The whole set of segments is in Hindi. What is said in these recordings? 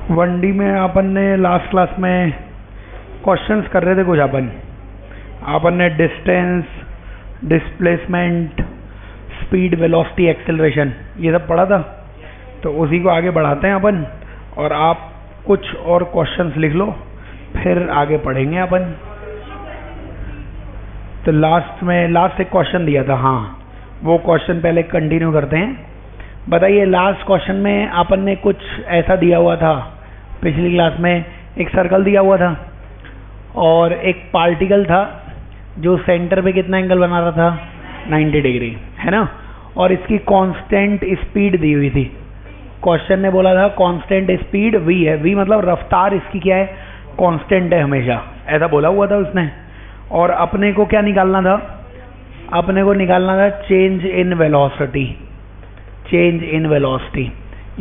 1D में अपन ने लास्ट क्लास में क्वेश्चंस कर रहे थे कुछ। अपन ने distance, displacement, speed, velocity, acceleration ये सब पढ़ा था। तो उसी को आगे बढ़ाते हैं अपन, और आप कुछ और क्वेश्चंस लिख लो, फिर आगे पढ़ेंगे अपन। तो लास्ट एक क्वेश्चन दिया था, हाँ वो क्वेश्चन पहले कंटिन्यू करते हैं। बताइए, लास्ट क्वेश्चन में अपन ने कुछ ऐसा दिया हुआ था, पिछली क्लास में एक सर्कल दिया हुआ था और एक पार्टिकल था जो सेंटर पे कितना एंगल बना रहा था, 90 डिग्री, है ना। और इसकी कांस्टेंट स्पीड दी हुई थी। क्वेश्चन ने बोला था कांस्टेंट स्पीड v है। v मतलब रफ्तार इसकी क्या है, कांस्टेंट है हमेशा, ऐसा बोला हुआ था उसने। और अपने को क्या निकालना था, अपने को निकालना था change in velocity. Change in velocity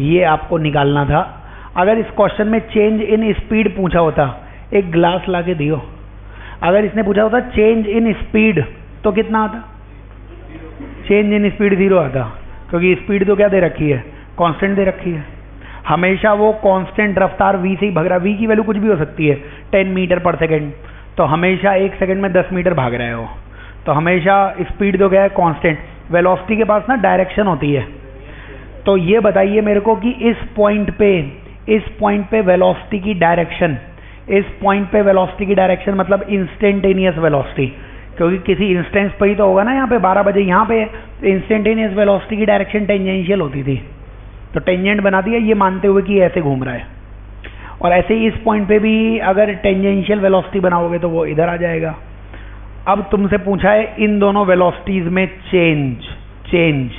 ये आपको निकालना था। अगर इस क्वेश्चन में चेंज इन स्पीड पूछा होता, एक ग्लास लाके दियो, अगर इसने पूछा होता चेंज इन स्पीड तो कितना आता, चेंज इन स्पीड 0 आता, क्योंकि स्पीड तो क्या दे रखी है, कांस्टेंट दे रखी है। हमेशा वो कांस्टेंट रफ्तार v से ही भाग रहा है। v की वैल्यू कुछ भी हो सकती है, 10 मीटर पर सेकेंड, तो हमेशा 1 सेकेंड में 10 मीटर भाग रहा है वो। तो हमेशा स्पीड तो क्या है, कांस्टेंट। वेलोसिटी के पास ना डायरेक्शन होती है। तो ये बताइए मेरे को कि इस पॉइंट पे वेलोसिटी की डायरेक्शन, इस पॉइंट पे वेलोसिटी की डायरेक्शन मतलब इंस्टेंटेनियस वेलोसिटी, क्योंकि किसी इंस्टेंस पर ही तो होगा ना। यहाँ पे 12 बजे यहाँ पे इंस्टेंटेनियस वेलोसिटी की डायरेक्शन टेंजेंशियल होती थी, तो टेंजेंट बना दिया ये मानते हुए कि ऐसे घूम रहा है। और ऐसे ही इस पॉइंट पे भी अगर टेंजेंशियल वेलोसिटी बनाओगे तो वो इधर आ जाएगा। अब तुमसे पूछा है इन दोनों वेलोसिटीज में चेंज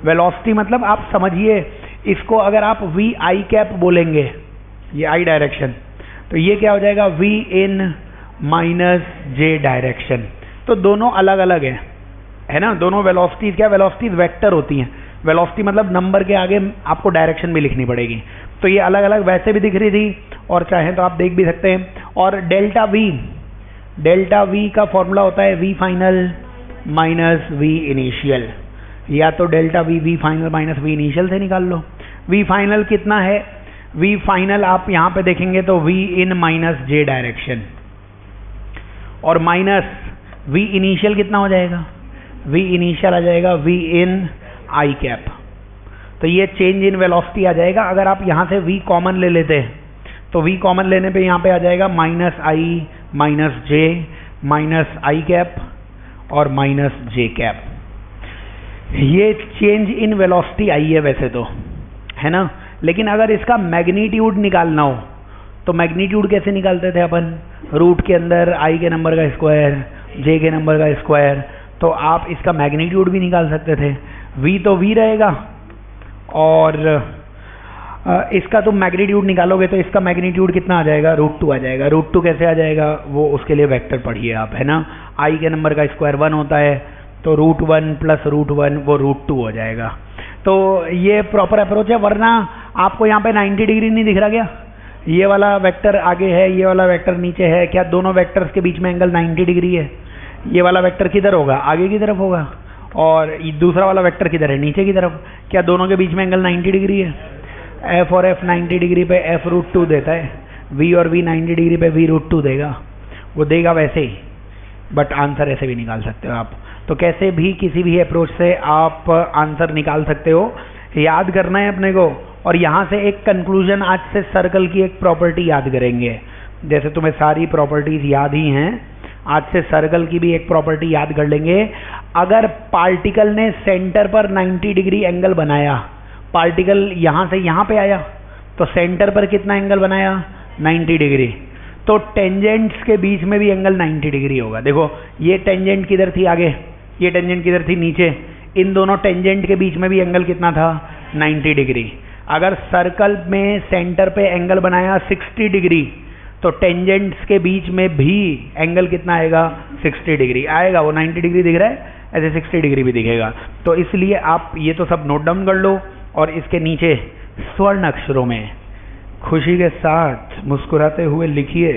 वेलोसिटी मतलब आप समझिए इसको, अगर आप वी आई कैप बोलेंगे, ये आई डायरेक्शन, तो ये क्या हो जाएगा, v इन माइनस जे डायरेक्शन। तो दोनों अलग अलग है ना। दोनों वेलोसिटीज क्या, वेलोसिटीज वेक्टर होती हैं। वेलोसिटी मतलब नंबर के आगे आपको डायरेक्शन भी लिखनी पड़ेगी। तो ये अलग अलग वैसे भी दिख रही थी, और चाहे तो आप देख भी सकते हैं। और डेल्टा v का फॉर्मूला होता है v final minus v initial, या तो delta v final minus v initial से निकाल लो। v फाइनल कितना है, v फाइनल आप यहाँ पे देखेंगे तो v इन माइनस जे डायरेक्शन, और माइनस v इनिशियल कितना हो जाएगा, v इनिशियल आ जाएगा v इन आई कैप। तो ये चेंज इन वेलोसिटी आ जाएगा। अगर आप यहाँ से v कॉमन ले लेते हैं तो v कॉमन लेने पे यहाँ पे आ जाएगा माइनस आई माइनस जे माइनस आई कैप और माइनस जे कैप। ये चेंज इन वेलोसिटी आई है वैसे तो, है ना। लेकिन अगर इसका मैग्नीट्यूड निकालना हो तो मैग्नीट्यूड कैसे निकालते थे अपन, रूट के अंदर आई के नंबर का स्क्वायर, जे के नंबर का स्क्वायर। तो आप इसका मैग्नीट्यूड भी निकाल सकते थे। v तो v रहेगा, और इसका तुम मैग्नीट्यूड निकालोगे तो इसका मैग्नीट्यूड कितना आ जाएगा, √2 आ जाएगा। √2 कैसे आ जाएगा, वो उसके लिए वेक्टर पढ़िए आप, है ना। i के नंबर का स्क्वायर 1 होता है, तो √1 प्लस √1 वो √2 हो जाएगा। तो ये प्रॉपर अप्रोच है। वरना आपको यहाँ पे 90 डिग्री नहीं दिख रहा क्या, ये वाला वेक्टर आगे है, ये वाला वेक्टर नीचे है, क्या दोनों वेक्टर्स के बीच में एंगल 90 डिग्री है। ये वाला वेक्टर किधर होगा, आगे की तरफ होगा, और दूसरा वाला वेक्टर किधर है, नीचे की तरफ। क्या दोनों के बीच में एंगल 90 डिग्री है। f और f 90 डिग्री पे f √2 देता है, v और v 90 डिग्री पे v √2 देगा, वो देगा वैसे ही। बट आंसर ऐसे भी निकाल सकते हो आप। तो कैसे भी किसी भी अप्रोच से आप आंसर निकाल सकते हो। याद करना है अपने को। और यहाँ से एक कंक्लूजन, आज से सर्कल की एक प्रॉपर्टी याद करेंगे। जैसे तुम्हें सारी प्रॉपर्टीज याद ही हैं, आज से सर्कल की भी एक प्रॉपर्टी याद कर लेंगे। अगर पार्टिकल ने सेंटर पर 90 डिग्री एंगल बनाया, पार्टिकल यहाँ से यहाँ पे आया तो सेंटर पर कितना एंगल बनाया, 90 डिग्री। तो टेंजेंट्स के बीच में भी एंगल 90 डिग्री होगा। देखो ये टेंजेंट किधर थी आगे, ये टेंजेंट किधर थी नीचे, इन दोनों टेंजेंट के बीच में भी एंगल कितना था, 90 डिग्री। अगर सर्कल में सेंटर पे एंगल बनाया 60 डिग्री, तो टेंजेंट्स के बीच में भी एंगल कितना आएगा, 60 डिग्री आएगा। वो 90 डिग्री दिख रहा है, ऐसे 60 डिग्री भी दिखेगा। तो इसलिए आप ये तो सब नोट डाउन कर लो, और इसके नीचे स्वर्ण अक्षरों में खुशी के साथ मुस्कुराते हुए लिखिए।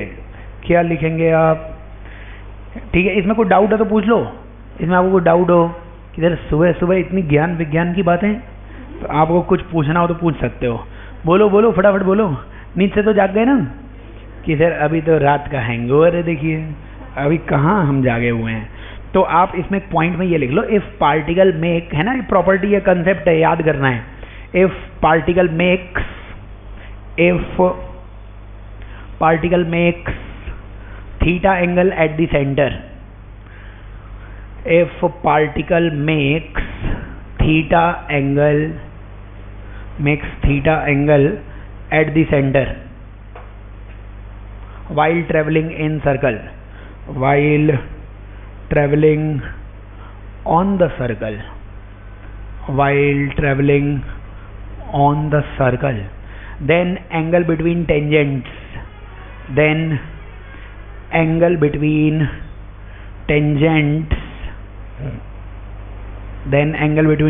क्या लिखेंगे आप, ठीक है। इसमें कोई डाउट है तो पूछ लो। इसमें आपको कोई डाउट हो कि इधर सुबह सुबह इतनी ज्ञान विज्ञान की बातें, तो आपको कुछ पूछना हो तो पूछ सकते हो। बोलो बोलो फटाफट बोलो, नींद से तो जाग गए ना कि सर अभी तो रात का हैंगओवर है, देखिए अभी कहाँ हम जागे हुए हैं। तो आप इसमें पॉइंट में ये लिख लो, इफ पार्टिकल मेक, है ना, प्रॉपर्टी या कंसेप्ट है, याद करना है। If particle makes theta angle at the centre, if particle makes theta angle at the center while traveling in circle, while traveling on the circle, then angle between tangents, then angle between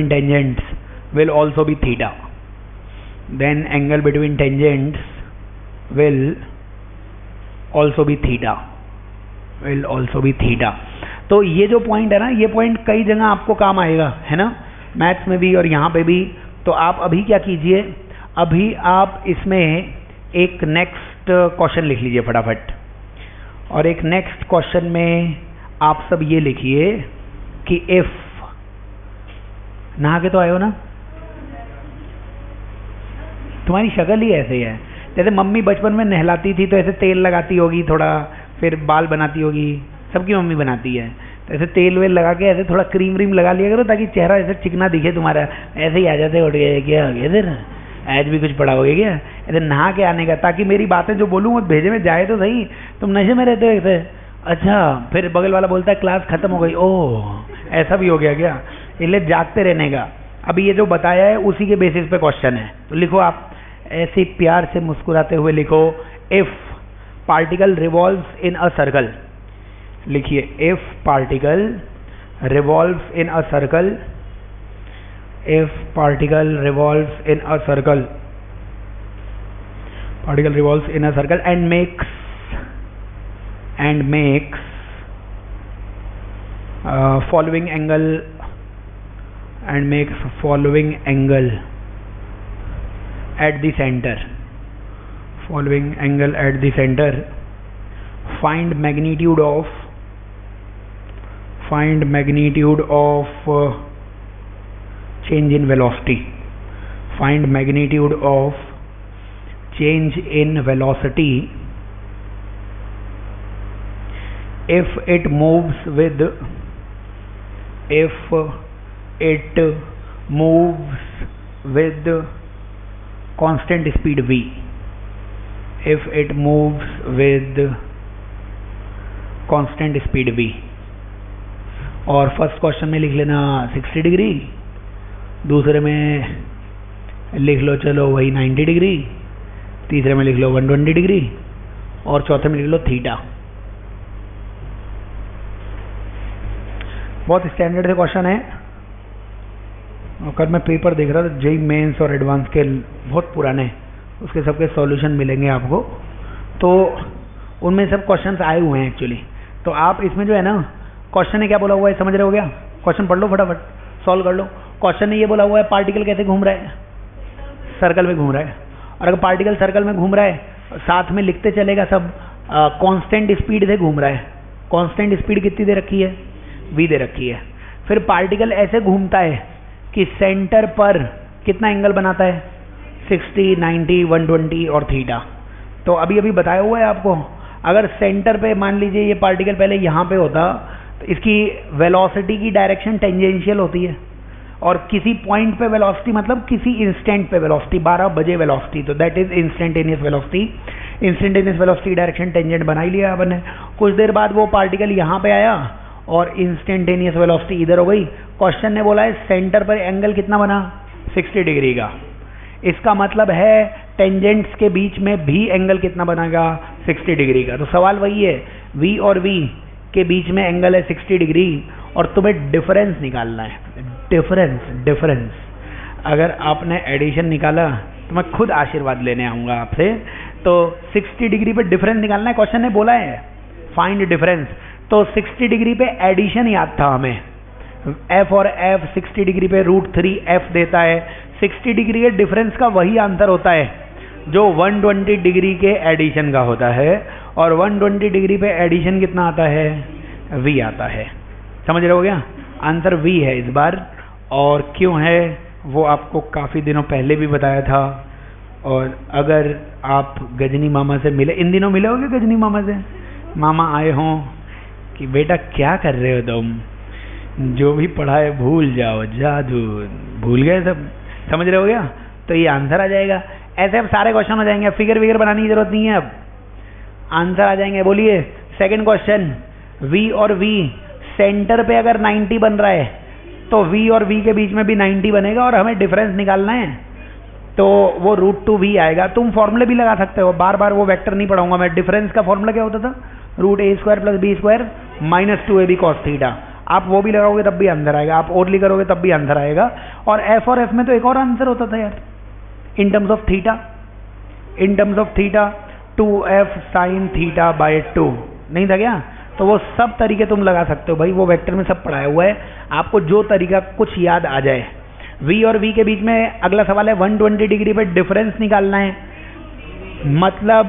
tangents will also be theta. Then angle between tangents will also be theta. तो ये जो पॉइंट है ना, ये पॉइंट कई जगह आपको काम आएगा, है ना, मैथ्स में भी और यहाँ पे भी। तो आप अभी क्या कीजिए, अभी आप इसमें एक नेक्स्ट क्वेश्चन लिख लीजिए फटाफट। और एक नेक्स्ट क्वेश्चन में आप सब ये लिखिए कि इफ, नहा के तो आए हो ना, तुम्हारी शक्ल ही ऐसे ही है, जैसे मम्मी बचपन में नहलाती थी तो ऐसे तेल लगाती होगी थोड़ा, फिर बाल बनाती होगी, सबकी मम्मी बनाती है, तो ऐसे तेल वेल लगा के ऐसे थोड़ा क्रीम व्रीम लगा लिया करो ताकि चेहरा ऐसे चिकना दिखे तुम्हारा। ऐसे ही आ जाते, उठ गए क्या हो गया इधर, आज भी कुछ पड़ा हो गया क्या, ऐसे नहा के आने का, ताकि मेरी बातें जो बोलूँ वो भेजे में जाए तो सही। तुम नशे में रहते हो ऐसे, अच्छा, फिर बगल वाला बोलता है क्लास खत्म हो गई, ओह ऐसा भी हो गया क्या, इसलिए जागते रहने का। अभी ये जो बताया है उसी के बेसिस पे क्वेश्चन है, तो लिखो आप ऐसे प्यार से मुस्कुराते हुए लिखो, if particle revolves in a circle, लिखिए if particle revolves in a circle, if particle revolves in a circle, and makes following angle at the center, find magnitude of change in velocity, if it moves with constant speed v, और फर्स्ट क्वेश्चन में लिख लेना 60 डिग्री, दूसरे में लिख लो चलो वही 90 डिग्री, तीसरे में लिख लो 120 डिग्री, और चौथे में लिख लो थीटा। बहुत स्टैंडर्ड से क्वेश्चन है, और कल मैं पेपर देख रहा था जेई मेंस और एडवांस के, बहुत पुराने, उसके सबके सॉल्यूशन मिलेंगे आपको, तो उनमें सब क्वेश्चंस आए हुए हैं एक्चुअली। तो आप इसमें जो है ना, क्वेश्चन ने क्या बोला हुआ है समझ रहे हो क्या, क्वेश्चन पढ़ लो फटाफट, सॉल्व कर लो। क्वेश्चन ने ये बोला हुआ है पार्टिकल कैसे घूम रहा है, सर्कल में घूम रहा है, और अगर पार्टिकल सर्कल में घूम रहा है साथ में लिखते चलेगा सब, कांस्टेंट स्पीड से घूम रहा है। कांस्टेंट स्पीड कितनी दे रखी है, v दे रखी है। फिर पार्टिकल ऐसे घूमता है कि सेंटर पर कितना एंगल बनाता है, 60, 90, 120 और थीटा। तो अभी बताया हुआ है आपको, अगर सेंटर पे मान लीजिए ये पार्टिकल पहले यहाँ पे होता तो इसकी वेलोसिटी की डायरेक्शन टेंजेंशियल होती है, और किसी पॉइंट पे वेलोसिटी मतलब किसी इंस्टेंट पे वेलोसिटी, 12 बजे वेलोसिटी, तो that is instantaneous velocity. Instantaneous velocity direction tangent बना ही लिया अपन ने। कुछ देर बाद वो पार्टिकल यहाँ पे आया और इंस्टेंटेनियस वेलोसिटी इधर हो गई। क्वेश्चन ने बोला है सेंटर पर एंगल कितना बना, 60 डिग्री का। इसका मतलब है टेंजेंट्स के बीच में भी एंगल कितना बनेगा, 60 डिग्री का। तो सवाल वही है, v और v के बीच में एंगल है 60 डिग्री, और तुम्हें डिफरेंस निकालना है। डिफरेंस अगर आपने एडिशन निकाला तो मैं खुद आशीर्वाद लेने आऊँगा आपसे। तो 60 डिग्री पे डिफरेंस निकालना है, क्वेश्चन ने बोला है फाइंड डिफरेंस। तो 60 डिग्री पे एडिशन याद था हमें, f और f 60 डिग्री पे √3f देता है। 60 डिग्री के डिफरेंस का वही आंसर होता है जो 120 डिग्री के एडिशन का होता है, और 120 डिग्री पे एडिशन कितना आता है, v आता है। समझ रहे हो क्या? आंसर v है इस बार। और क्यों है वो आपको काफ़ी दिनों पहले भी बताया था। और अगर आप गजनी मामा से मिले, इन दिनों मिले होगे गजनी मामा से, मामा आए हों कि बेटा क्या कर रहे हो तुम, जो भी पढ़ा है भूल जाओ, जादू भूल गए सब। समझ रहे हो क्या? तो ये आंसर आ जाएगा। ऐसे अब सारे क्वेश्चन हो जाएंगे, फिगर विगर बनाने की जरूरत नहीं है, अब आंसर आ जाएंगे। बोलिए सेकंड क्वेश्चन, v और v सेंटर पे अगर 90 बन रहा है तो v और v के बीच में भी 90 बनेगा, और हमें डिफरेंस निकालना है तो वो √2v आएगा। तुम फॉर्मूले भी लगा सकते हो, बार बार वो वेक्टर नहीं पढ़ाऊंगा मैं। डिफरेंस का फॉर्मूला क्या होता था, √a² + b² - 2ab cos theta. आप वो भी लगाओगे तब भी आंसर आएगा, आप ओरली करोगे तब भी आंसर आएगा। और f और f में तो एक और आंसर होता था यार, in terms of theta 2f sin θ/2 नहीं था क्या? तो वो सब तरीके तुम लगा सकते हो भाई, वो वेक्टर में सब पढ़ाया हुआ है। आपको जो तरीका कुछ याद आ जाए। v और v के बीच में अगला सवाल है 120 डिग्री पे डिफरेंस निकालना है, मतलब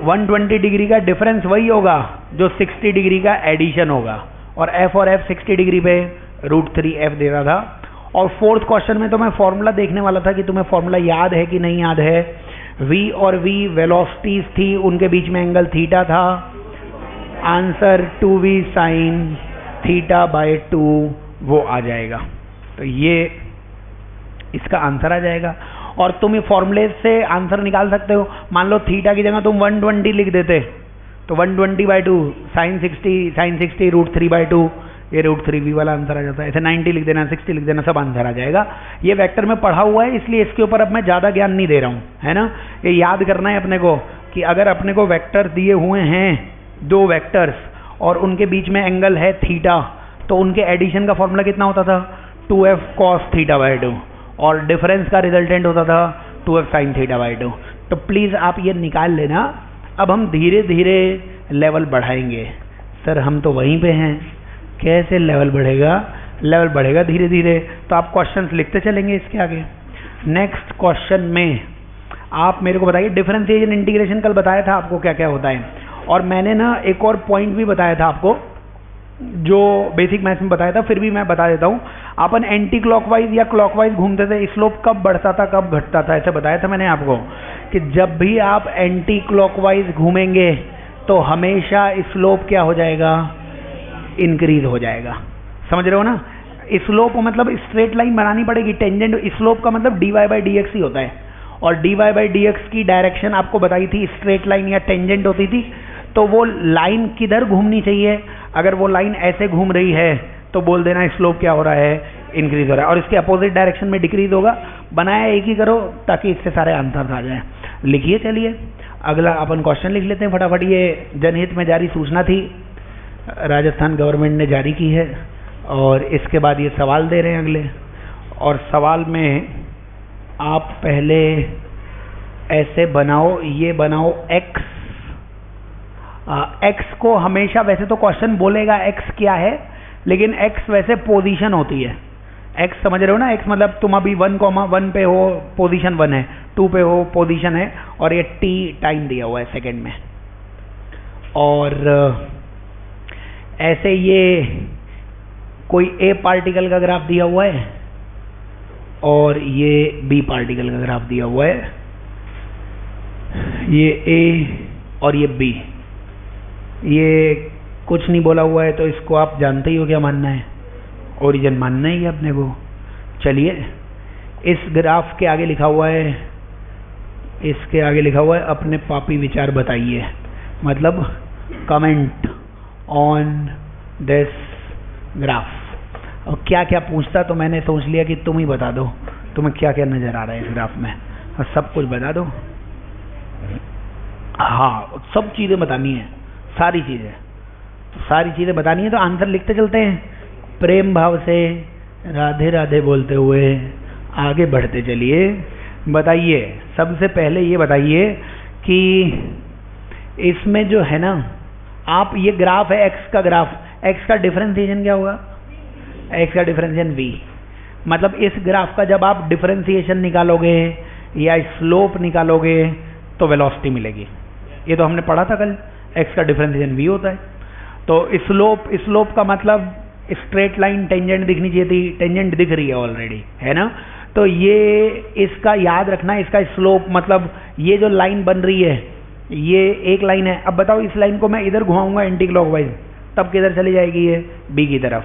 120 डिग्री का डिफरेंस वही होगा जो 60 डिग्री का एडिशन होगा। और f और f 60 डिग्री पे √3f दे रहा था। और फोर्थ क्वेश्चन में तो मैं फॉर्मूला देखने वाला था कि तुम्हें फॉर्मूला याद है कि नहीं याद है। v और v वेलोसिटीज थी, उनके बीच में एंगल थीटा था। आंसर 2v sin θ/2 वो आ जाएगा। तो ये इसका आंसर आ जाएगा। और तुम ये फॉर्मूले से आंसर निकाल सकते हो। मान लो थीटा की जगह तुम 120 लिख देते तो 120/2 sin 60 √3/2, ये √3v वाला आंसर आ जाता है। ऐसे 90 लिख देना, 60 लिख देना, सब आंसर आ जाएगा। ये वेक्टर में पढ़ा हुआ है, इसलिए इसके ऊपर अब मैं ज़्यादा ज्ञान नहीं दे रहा हूँ, है ना। ये याद करना है अपने को कि अगर अपने को वेक्टर दिए हुए हैं, दो वेक्टर्स, और उनके बीच में एंगल है थीटा, तो उनके एडिशन का फॉर्मूला कितना होता था, 2f cos θ/2, और डिफरेंस का रिजल्टेंट होता था 2f sin θ/2। तो प्लीज़ आप ये निकाल लेना। अब हम धीरे धीरे लेवल बढ़ाएंगे। सर हम तो वहीं पे हैं, कैसे लेवल बढ़ेगा? लेवल बढ़ेगा धीरे धीरे, तो आप क्वेश्चंस लिखते चलेंगे इसके आगे। नेक्स्ट क्वेश्चन में आप मेरे को बताइए, डिफरेंशिएशन इंटीग्रेशन कल बताया था आपको क्या क्या होता है, और मैंने ना एक और पॉइंट भी बताया था आपको जो बेसिक मैथ्स में बताया था, फिर भी मैं बता देता हूँ। अपन एंटी क्लॉकवाइज या क्लॉकवाइज घूमते थे, स्लोप कब बढ़ता था कब घटता था, ऐसे बताया था मैंने आपको कि जब भी आप एंटी क्लॉकवाइज घूमेंगे तो हमेशा स्लोप क्या हो जाएगा, इंक्रीज हो जाएगा। समझ रहे हो ना। स्लोप मतलब स्ट्रेट लाइन बनानी पड़ेगी, टेंजेंट स्लोप का मतलब dy/dx ही होता है, और dy/dx की डायरेक्शन आपको बताई थी स्ट्रेट लाइन या टेंजेंट होती थी। तो वो लाइन किधर घूमनी चाहिए, अगर वो लाइन ऐसे घूम रही है तो बोल देना स्लोप क्या हो रहा है, इंक्रीज हो रहा है, और इसके अपोजिट डायरेक्शन में डिक्रीज होगा। बनाया एक ही करो ताकि इससे सारे आंसर आ जाएं। लिखिए, चलिए अगला अपन क्वेश्चन लिख लेते हैं फटाफट। ये जनहित में जारी सूचना थी, राजस्थान गवर्नमेंट ने जारी की है, और इसके बाद ये सवाल दे रहे हैं अगले। और सवाल में आप पहले ऐसे बनाओ, ये बनाओ x को हमेशा, वैसे तो क्वेश्चन बोलेगा x क्या है, लेकिन x वैसे पोजीशन होती है। x समझ रहे हो ना, x मतलब तुम अभी 1,1 पे हो, पोजीशन 1 है, 2 पे हो, पोजीशन है, और ये t टाइम दिया हुआ है सेकंड में। और ऐसे ये कोई a पार्टिकल का ग्राफ दिया हुआ है और ये b पार्टिकल का ग्राफ दिया हुआ है, ये a और ये b। ये कुछ नहीं बोला हुआ है तो इसको आप जानते ही हो क्या मानना है, ओरिजिन मानना ही है अपने को। चलिए, इस ग्राफ के आगे लिखा हुआ है, इसके आगे लिखा हुआ है अपने पापी विचार बताइए, मतलब कमेंट ऑन दिस ग्राफ। और क्या क्या पूछता तो मैंने सोच लिया कि तुम ही बता दो तुम्हें क्या क्या नज़र आ रहा है इस ग्राफ में, और सब कुछ बता दो। हाँ, सब चीज़ें बतानी है, सारी चीज़ें, तो सारी चीज़ें बतानी है, तो आंसर लिखते चलते हैं प्रेम भाव से, राधे राधे बोलते हुए आगे बढ़ते चलिए। बताइए, सबसे पहले ये बताइए कि इसमें जो है ना, आप ये ग्राफ है x का ग्राफ, x का डिफरेंशिएशन क्या होगा, x का डिफरेंशिएशन v। मतलब इस ग्राफ का जब आप डिफरेंशिएशन निकालोगे, या स्लोप निकालोगे तो वेलोसिटी मिलेगी। ये तो हमने पढ़ा था कल, x का डिफरेंशिएशन v होता है। तो स्लोप का मतलब स्ट्रेट लाइन टेंजेंट दिखनी चाहिए थी, टेंजेंट दिख रही है ऑलरेडी, है ना। तो ये इसका याद रखना, इसका स्लोप मतलब ये जो लाइन बन रही है ये एक लाइन है। अब बताओ इस लाइन को मैं इधर घुमाऊंगा एंटी क्लॉकवाइज, तब किधर चली जाएगी ये b की तरफ।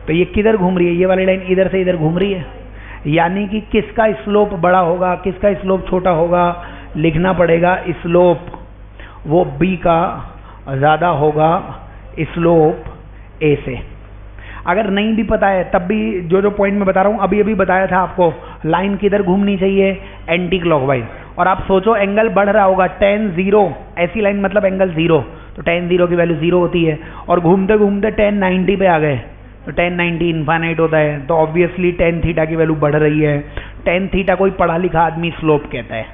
तो ये किधर घूम रही है, ये वाली लाइन इधर से इधर घूम रही है, यानी कि किसका स्लोप बड़ा होगा किसका स्लोप छोटा होगा, लिखना पड़ेगा स्लोप वो b का ज़्यादा होगा स्लोप a से। अगर नहीं भी पता है तब भी जो पॉइंट मैं बता रहा हूँ, अभी बताया था आपको, लाइन किधर घूमनी चाहिए एंटी क्लॉकवाइज। और आप सोचो एंगल बढ़ रहा होगा tan 0, ऐसी लाइन मतलब एंगल 0, तो tan 0 की वैल्यू 0 होती है, और घूमते घूमते tan 90 पे आ गए तो tan 90 इन्फाइनाइट होता है, तो ऑब्वियसली tan थीटा की वैल्यू बढ़ रही है। tan थीटा कोई पढ़ा लिखा आदमी स्लोप कहता है,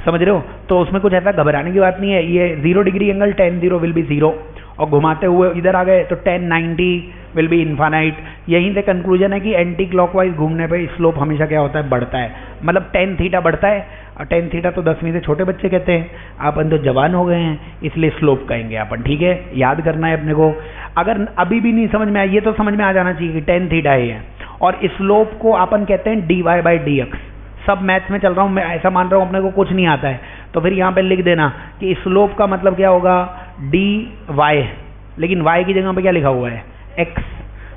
समझ रहे हो। तो उसमें कुछ ऐसा घबराने की बात नहीं है, ये 0 degree angle tan 0 will be 0, और घुमाते हुए इधर आ गए तो tan 90 विल बी इन्फाइनाइट। यहीं से कंक्लूजन है कि एंटी क्लॉकवाइज घूमने पे स्लोप हमेशा क्या होता है, बढ़ता है, मतलब tan थीटा बढ़ता है। और tan थीटा तो 10वीं से छोटे बच्चे कहते हैं, अपन तो जवान हो गए हैं इसलिए स्लोप कहेंगे अपन, ठीक है, याद करना है अपने को। अगर अभी भी नहीं समझ में आया, ये तो समझ में आ जाना चाहिए कि tan थीटा है। और स्लोप को अपन कहते हैं dy/dx। सब मैथ्स में चल रहा हूँ मैं, ऐसा मान रहा हूँ अपने को कुछ नहीं आता है, तो फिर यहाँ पे लिख देना कि स्लोप का मतलब क्या होगा dy, लेकिन y की जगह पे क्या लिखा हुआ है x,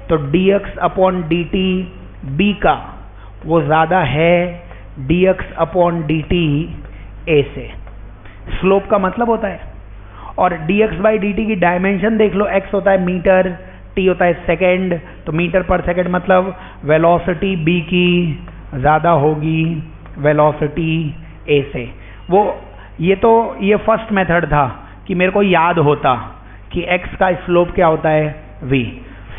तो dx/dt b का वो ज़्यादा है dx/dt a से, स्लोप का मतलब होता है। और dx/dt की डायमेंशन देख लो, x होता है मीटर, t होता है सेकेंड, तो मीटर पर सेकेंड मतलब वेलोसिटी b की ज़्यादा होगी वेलोसिटी a से। वो ये फर्स्ट मेथड था कि मेरे को याद होता कि x का स्लोप क्या होता है v।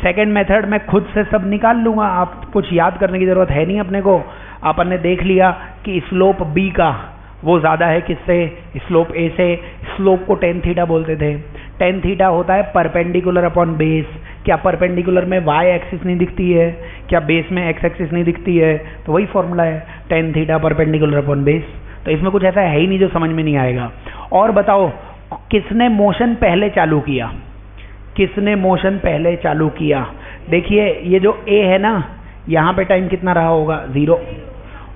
सेकेंड मेथड मैं खुद से सब निकाल लूँगा, आप कुछ याद करने की ज़रूरत है नहीं अपने को। अपन ने देख लिया कि स्लोप b का वो ज़्यादा है किससे, स्लोप a से। स्लोप को tan थीटा बोलते थे। tan थीटा होता है परपेंडिकुलर अपॉन बेस। क्या परपेंडिकुलर में y एक्सिस नहीं दिखती है, क्या बेस में x एक्सिस नहीं दिखती है, तो वही फॉर्मूला है tan theta perpendicular upon base. तो इसमें कुछ ऐसा है ही नहीं जो समझ में नहीं आएगा। और बताओ किसने मोशन पहले चालू किया, किसने मोशन पहले चालू किया। देखिए ये जो a है ना, यहाँ पे टाइम कितना रहा होगा 0,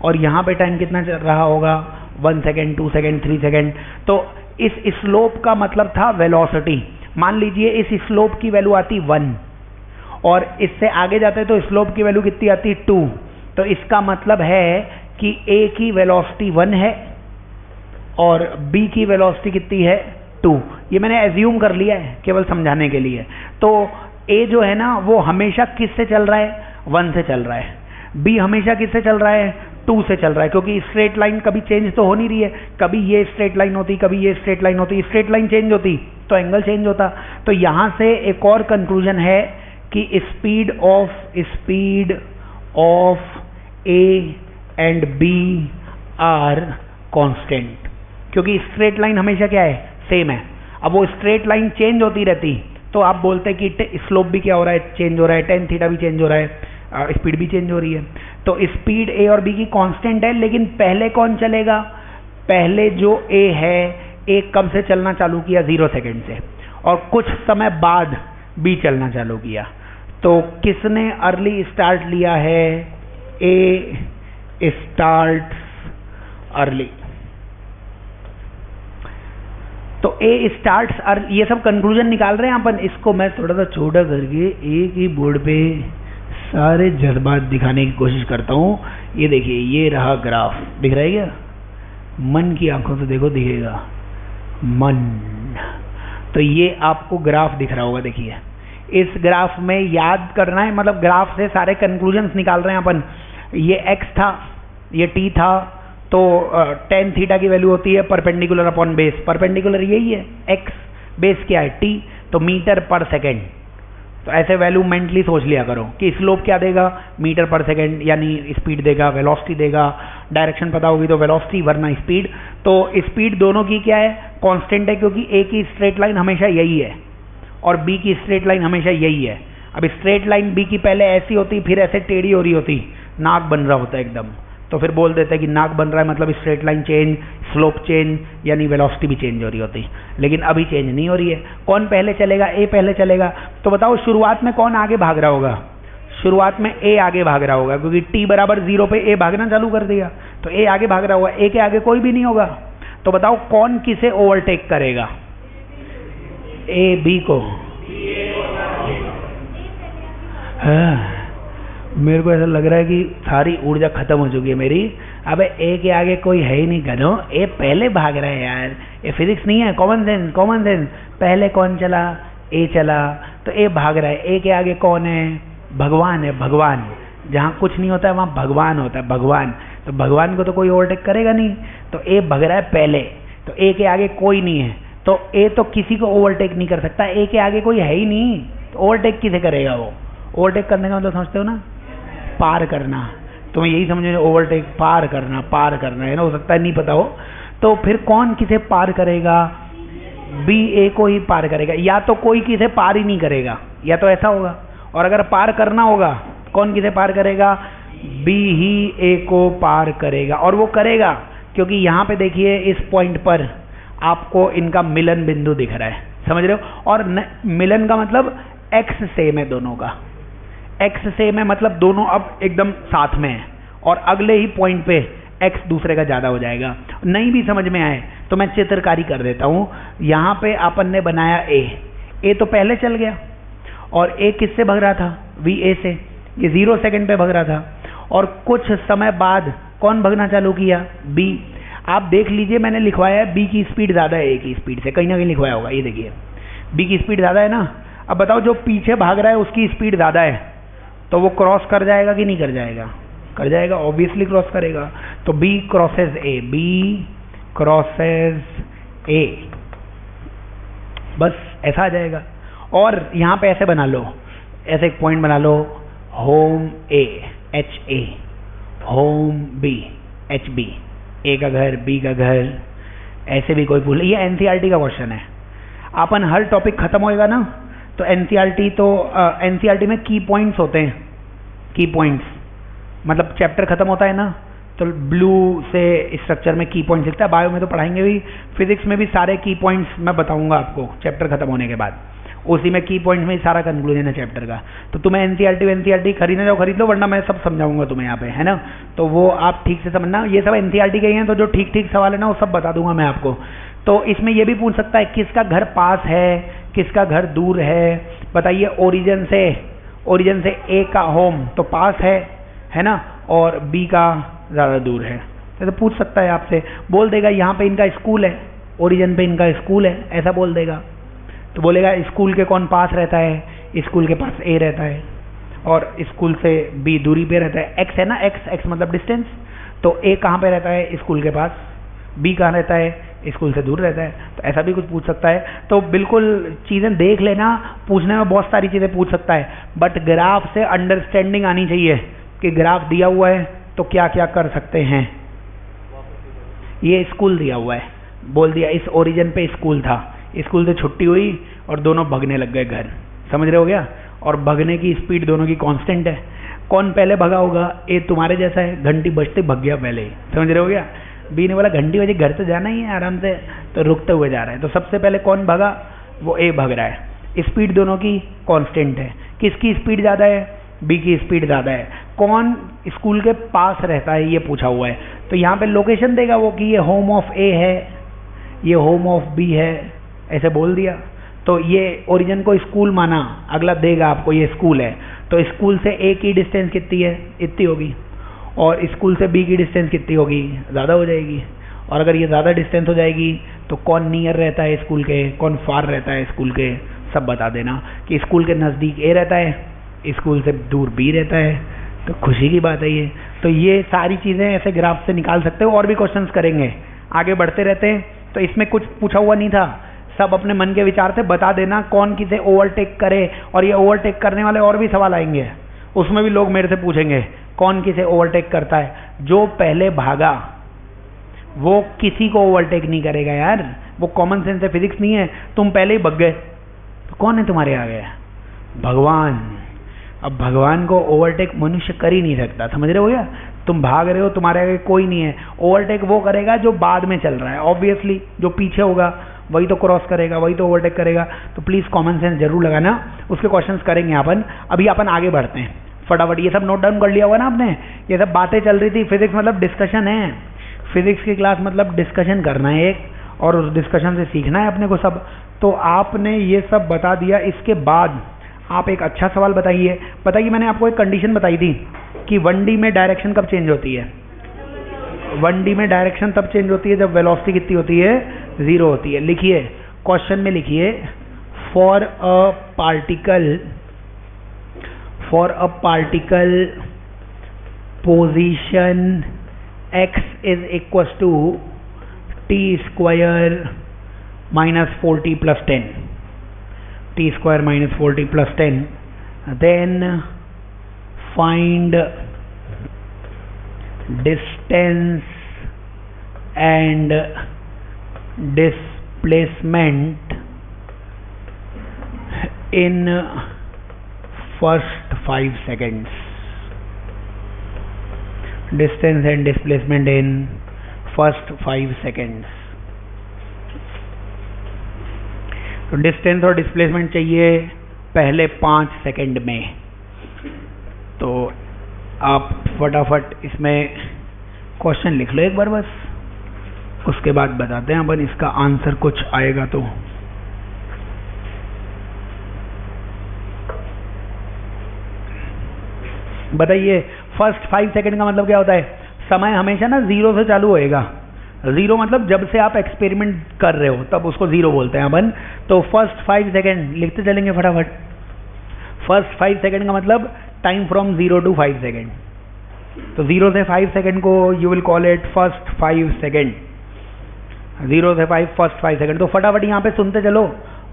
और यहाँ पे टाइम कितना रहा होगा 1 सेकेंड, 2 सेकेंड, 3 सेकेंड। तो इस स्लोप का मतलब था वेलोसिटी। मान लीजिए इस स्लोप की वैल्यू आती 1, और इससे आगे जाते तो स्लोप की वैल्यू कितनी आती 2। तो इसका मतलब है कि a की वेलोसिटी 1 है और b की वेलोसिटी कितनी है 2। ये मैंने एज्यूम कर लिया है केवल समझाने के लिए। तो a जो है ना वो हमेशा किससे चल रहा है 1 से चल रहा है, b हमेशा किससे चल रहा है 2 से चल रहा है, क्योंकि स्ट्रेट लाइन कभी चेंज तो हो नहीं रही है। कभी ये स्ट्रेट लाइन होती, कभी ये स्ट्रेट लाइन होती, स्ट्रेट लाइन चेंज होती तो एंगल चेंज होता। तो यहाँ से एक और कंक्लूजन है कि speed of a and b are constant, क्योंकि स्ट्रेट लाइन हमेशा क्या है सेम है। अब वो स्ट्रेट लाइन चेंज होती रहती तो आप बोलते कि स्लोप भी क्या हो रहा है चेंज हो रहा है, tan थीटा भी चेंज हो रहा है, स्पीड भी चेंज हो रही है। तो स्पीड a और b की कांस्टेंट है, लेकिन पहले कौन चलेगा, पहले जो a है, a कब से चलना चालू किया 0 सेकेंड से, और कुछ समय बाद b चलना चालू किया। तो किसने अर्ली स्टार्ट लिया है, a स्टार्ट अर्ली। तो a स्टार्ट्स अर्ली, ये सब कंक्लूजन निकाल रहे हैं अपन। इसको मैं थोड़ा सा छोटा करके एक ही बोर्ड पे सारे जज्बात दिखाने की कोशिश करता हूँ। ये देखिए ये रहा ग्राफ, दिख रहा है क्या, मन की आंखों से देखो दिखेगा मन। तो ये आपको ग्राफ दिख रहा होगा, देखिए इस ग्राफ में याद करना है, मतलब ग्राफ से सारे कंक्लूजन्स निकाल रहे हैं अपन। ये x था, ये t था, तो tan थीटा की वैल्यू होती है परपेंडिकुलर अपॉन बेस। परपेंडिकुलर यही है x, बेस क्या है t, तो मीटर पर सेकेंड। तो ऐसे वैल्यू मेंटली सोच लिया करो कि स्लोप क्या देगा मीटर पर सेकेंड, यानी स्पीड देगा, वेलोसिटी देगा, डायरेक्शन पता होगी तो वेलोसिटी वरना स्पीड। तो स्पीड दोनों की क्या है कांस्टेंट है, क्योंकि a की स्ट्रेट लाइन हमेशा यही है और b की स्ट्रेट लाइन हमेशा यही है। अब स्ट्रेट लाइन b की पहले ऐसी होती फिर ऐसे टेढ़ी हो रही होती, नाक बन रहा होता है एकदम, तो फिर बोल देते हैं कि नाक बन रहा है मतलब straight line change, slope change, यानी वेलोसिटी भी चेंज हो रही होती, लेकिन अभी चेंज नहीं हो रही है। कौन पहले चलेगा? ए पहले चलेगा। तो बताओ शुरुआत में कौन आगे भाग रहा होगा? शुरुआत में ए आगे भाग रहा होगा, क्योंकि t बराबर 0 पे ए भागना चालू कर दिया, तो ए आगे भाग रहा होगा, ए के आगे कोई भी नहीं होगा। तो बताओ कौन किसे ओवरटेक करेगा? ए बी को। मेरे को ऐसा लग रहा है कि सारी ऊर्जा खत्म हो चुकी है मेरी। अबे ए के आगे कोई है ही नहीं गधो, ए पहले भाग रहा है यार। ये फिजिक्स नहीं है, कॉमन सेंस, कॉमन सेंस। पहले कौन चला? ए चला, तो ए भाग रहा है। ए के आगे कौन है? भगवान है, भगवान। जहाँ कुछ नहीं होता है वहाँ भगवान होता है, भगवान। तो भगवान को तो कोई ओवरटेक करेगा नहीं, तो ए भाग रहा है पहले, तो ए के आगे कोई नहीं है, तो ए तो किसी को ओवरटेक नहीं कर सकता। ए के आगे कोई है ही नहीं, तो ओवरटेक किसे करेगा? वो ओवरटेक करने का मतलब समझते हो ना? पार करना। तुम्हें यही समझो, ओवरटेक पार करना, पार करना है ना। हो सकता है नहीं पता हो। तो फिर कौन किसे पार करेगा? बी ए को ही पार करेगा। या तो कोई किसे पार ही नहीं करेगा, या तो ऐसा होगा। और अगर पार करना होगा, कौन किसे पार करेगा? बी ही ए को पार करेगा। और वो करेगा क्योंकि यहाँ पे देखिए इस पॉइंट पर आपको इनका मिलन बिंदु दिख रहा है, समझ रहे हो? और मिलन का मतलब एक्स सेम है दोनों का। एक्स सेम है मतलब दोनों अब एकदम साथ में है, और अगले ही पॉइंट पे एक्स दूसरे का ज़्यादा हो जाएगा। नहीं भी समझ में आए तो मैं चित्रकारी कर देता हूँ। यहाँ पे अपन ने बनाया ए तो पहले चल गया, और ए किससे भग रहा था? वी ए से। ये 0 सेकंड पे भग रहा था, और कुछ समय बाद कौन भगना चालू किया? बी। आप देख लीजिए, मैंने लिखवाया है बी की स्पीड ज़्यादा है ए की स्पीड से, कहीं ना कहीं लिखवाया होगा। ये देखिए बी की स्पीड ज़्यादा है ना। अब बताओ जो पीछे भाग रहा है उसकी स्पीड ज़्यादा है, तो वो क्रॉस कर जाएगा कि नहीं कर जाएगा? कर जाएगा, ऑब्वियसली क्रॉस करेगा। तो बी क्रॉसेस ए, बी क्रॉसेस ए, बस ऐसा आ जाएगा। और यहाँ पे ऐसे बना लो, ऐसे एक पॉइंट बना लो, home A H A, home B H B, A का घर बी का घर, ऐसे भी कोई भूल। ये एनसीईआरटी का क्वेश्चन है। अपन हर टॉपिक खत्म होएगा ना, तो एनसीईआरटी तो एनसीईआरटी में की पॉइंट्स होते हैं। की पॉइंट्स मतलब चैप्टर खत्म होता है ना, तो ब्लू से स्ट्रक्चर में की पॉइंट्स लिखता है। बायो में तो पढ़ाएंगे भी, फिजिक्स में भी सारे की पॉइंट्स मैं बताऊंगा आपको चैप्टर खत्म होने के बाद। उसी में की पॉइंट्स में ही सारा कंक्लूजन है चैप्टर का। तो तुम्हें एनसीईआरटी खरीदना जाओ खरीद लो, वरना मैं सब समझाऊंगा तुम्हें यहाँ पे, है ना। तो वो आप ठीक से समझना। ये सब एनसीईआरटी के ही हैं, तो जो ठीक ठीक सवाल है ना वो सब बता दूंगा मैं आपको। तो इसमें ये भी पूछ सकता है किसका घर पास है, किसका घर दूर है। बताइए ओरिजिन से ए का होम तो पास है ना, और बी का ज़्यादा दूर है। तो पूछ सकता है आपसे, बोल देगा यहाँ पे इनका स्कूल है, ओरिजिन पे इनका स्कूल है, ऐसा बोल देगा। तो बोलेगा स्कूल के कौन पास रहता है? स्कूल के पास ए रहता है, और स्कूल से बी दूरी पे रहता है। एक्स है ना, एक्स मतलब डिस्टेंस। तो ए कहाँ पे रहता है? स्कूल के पास। बी कहाँ रहता है? स्कूल से दूर रहता है। तो ऐसा भी कुछ पूछ सकता है। तो बिल्कुल चीज़ें देख लेना, पूछने में बहुत सारी चीज़ें पूछ सकता है, बट ग्राफ से अंडरस्टैंडिंग आनी चाहिए कि ग्राफ दिया हुआ है तो क्या क्या कर सकते हैं। ये स्कूल दिया हुआ है, बोल दिया इस ओरिजिन पे स्कूल था, स्कूल से छुट्टी हुई और दोनों भगने लग गए घर, समझ रहे हो गया। और भगने की स्पीड दोनों की कांस्टेंट है। कौन पहले भगा होगा? ए तुम्हारे जैसा है, घंटी बजते भग गया पहले ही, समझ रहे हो गया। बी ने बोला घंटी बजे घर तो जाना ही है आराम से, तो रुकते हुए जा रहा है। तो सबसे पहले कौन भगा? वो ए भग रहा है। स्पीड दोनों की कांस्टेंट है। किसकी स्पीड ज़्यादा है? बी की स्पीड ज़्यादा है। कौन स्कूल के पास रहता है ये पूछा हुआ है। तो यहाँ पे लोकेशन देगा वो कि ये होम ऑफ ए है, ये होम ऑफ बी है, ऐसे बोल दिया। तो ये ओरिजिन को स्कूल माना, अगला देगा आपको ये स्कूल है, तो स्कूल से ए की डिस्टेंस कितनी है? इतनी होगी। और स्कूल से बी की डिस्टेंस कितनी होगी? ज़्यादा हो जाएगी। और अगर ये ज़्यादा डिस्टेंस हो जाएगी तो कौन नियर रहता है स्कूल के, कौन फार रहता है स्कूल के, सब बता देना। कि स्कूल के नज़दीक ए रहता है, स्कूल से दूर बी रहता है। तो खुशी की बात है ये। तो ये सारी चीज़ें ऐसे ग्राफ से निकाल सकते हो। और भी क्वेश्चंस करेंगे, आगे बढ़ते रहते हैं। तो इसमें कुछ पूछा हुआ नहीं था, सब अपने मन के विचार से बता देना कौन किसे ओवरटेक करे। और ये ओवरटेक करने वाले और भी सवाल आएंगे, उसमें भी लोग मेरे से पूछेंगे कौन किसे ओवरटेक करता है। जो पहले भागा वो किसी को ओवरटेक नहीं करेगा यार, वो कॉमन सेंस है, फिजिक्स नहीं है। तुम पहले ही भग गए तो कौन है तुम्हारे आगे? भगवान। अब भगवान को ओवरटेक मनुष्य कर ही नहीं सकता, समझ रहे हो गया। तुम भाग रहे हो, तुम्हारे आगे कोई नहीं है, ओवरटेक वो करेगा जो बाद में चल रहा है, ऑब्वियसली जो पीछे होगा वही तो क्रॉस करेगा, वही तो ओवरटेक करेगा। तो प्लीज़ कॉमन सेंस जरूर लगाना, उसके क्वेश्चंस करेंगे अपन। अभी अपन आगे बढ़ते हैं फटाफट। ये सब नोट डाउन कर लिया होगा ना आपने, ये सब बातें चल रही थी। फिजिक्स मतलब डिस्कशन है, फिजिक्स की क्लास मतलब डिस्कशन करना है एक, और उस डिस्कशन से सीखना है अपने को सब। तो आपने ये सब बता दिया, इसके बाद आप एक अच्छा सवाल बताइए। मैंने आपको एक कंडीशन बताई थी कि 1D में डायरेक्शन कब चेंज होती है। 1D में डायरेक्शन तब चेंज होती है जब वेलोसिटी कितनी होती है, 0 होती है। लिखिए, क्वेश्चन में लिखिए, for a particle position x is equal to t square minus 40 plus 10, t square minus 40 plus 10, then find distance and displacement in first 5 seconds. Distance and displacement in first 5 seconds. तो डिस्टेंस और डिस्प्लेसमेंट चाहिए पहले 5 सेकंड में। तो आप फटाफट इसमें क्वेश्चन लिख लो एक बार बस, उसके बाद बताते हैं अपन इसका आंसर कुछ आएगा तो। बताइए, फर्स्ट 5 सेकंड का मतलब क्या होता है? समय हमेशा ना 0 से चालू होएगा। 0 मतलब जब से आप एक्सपेरिमेंट कर रहे हो तब उसको 0 बोलते हैं अपन। तो फर्स्ट 5 सेकंड लिखते चलेंगे फटाफट। फर्स्ट 5 सेकंड का मतलब टाइम फ्रॉम 0 to 5 सेकंड। तो 0 से 5 सेकंड को you will call it first 5 second. 0 से 5 फर्स्ट 5 सेकंड। तो फटाफट यहाँ पे सुनते चलो,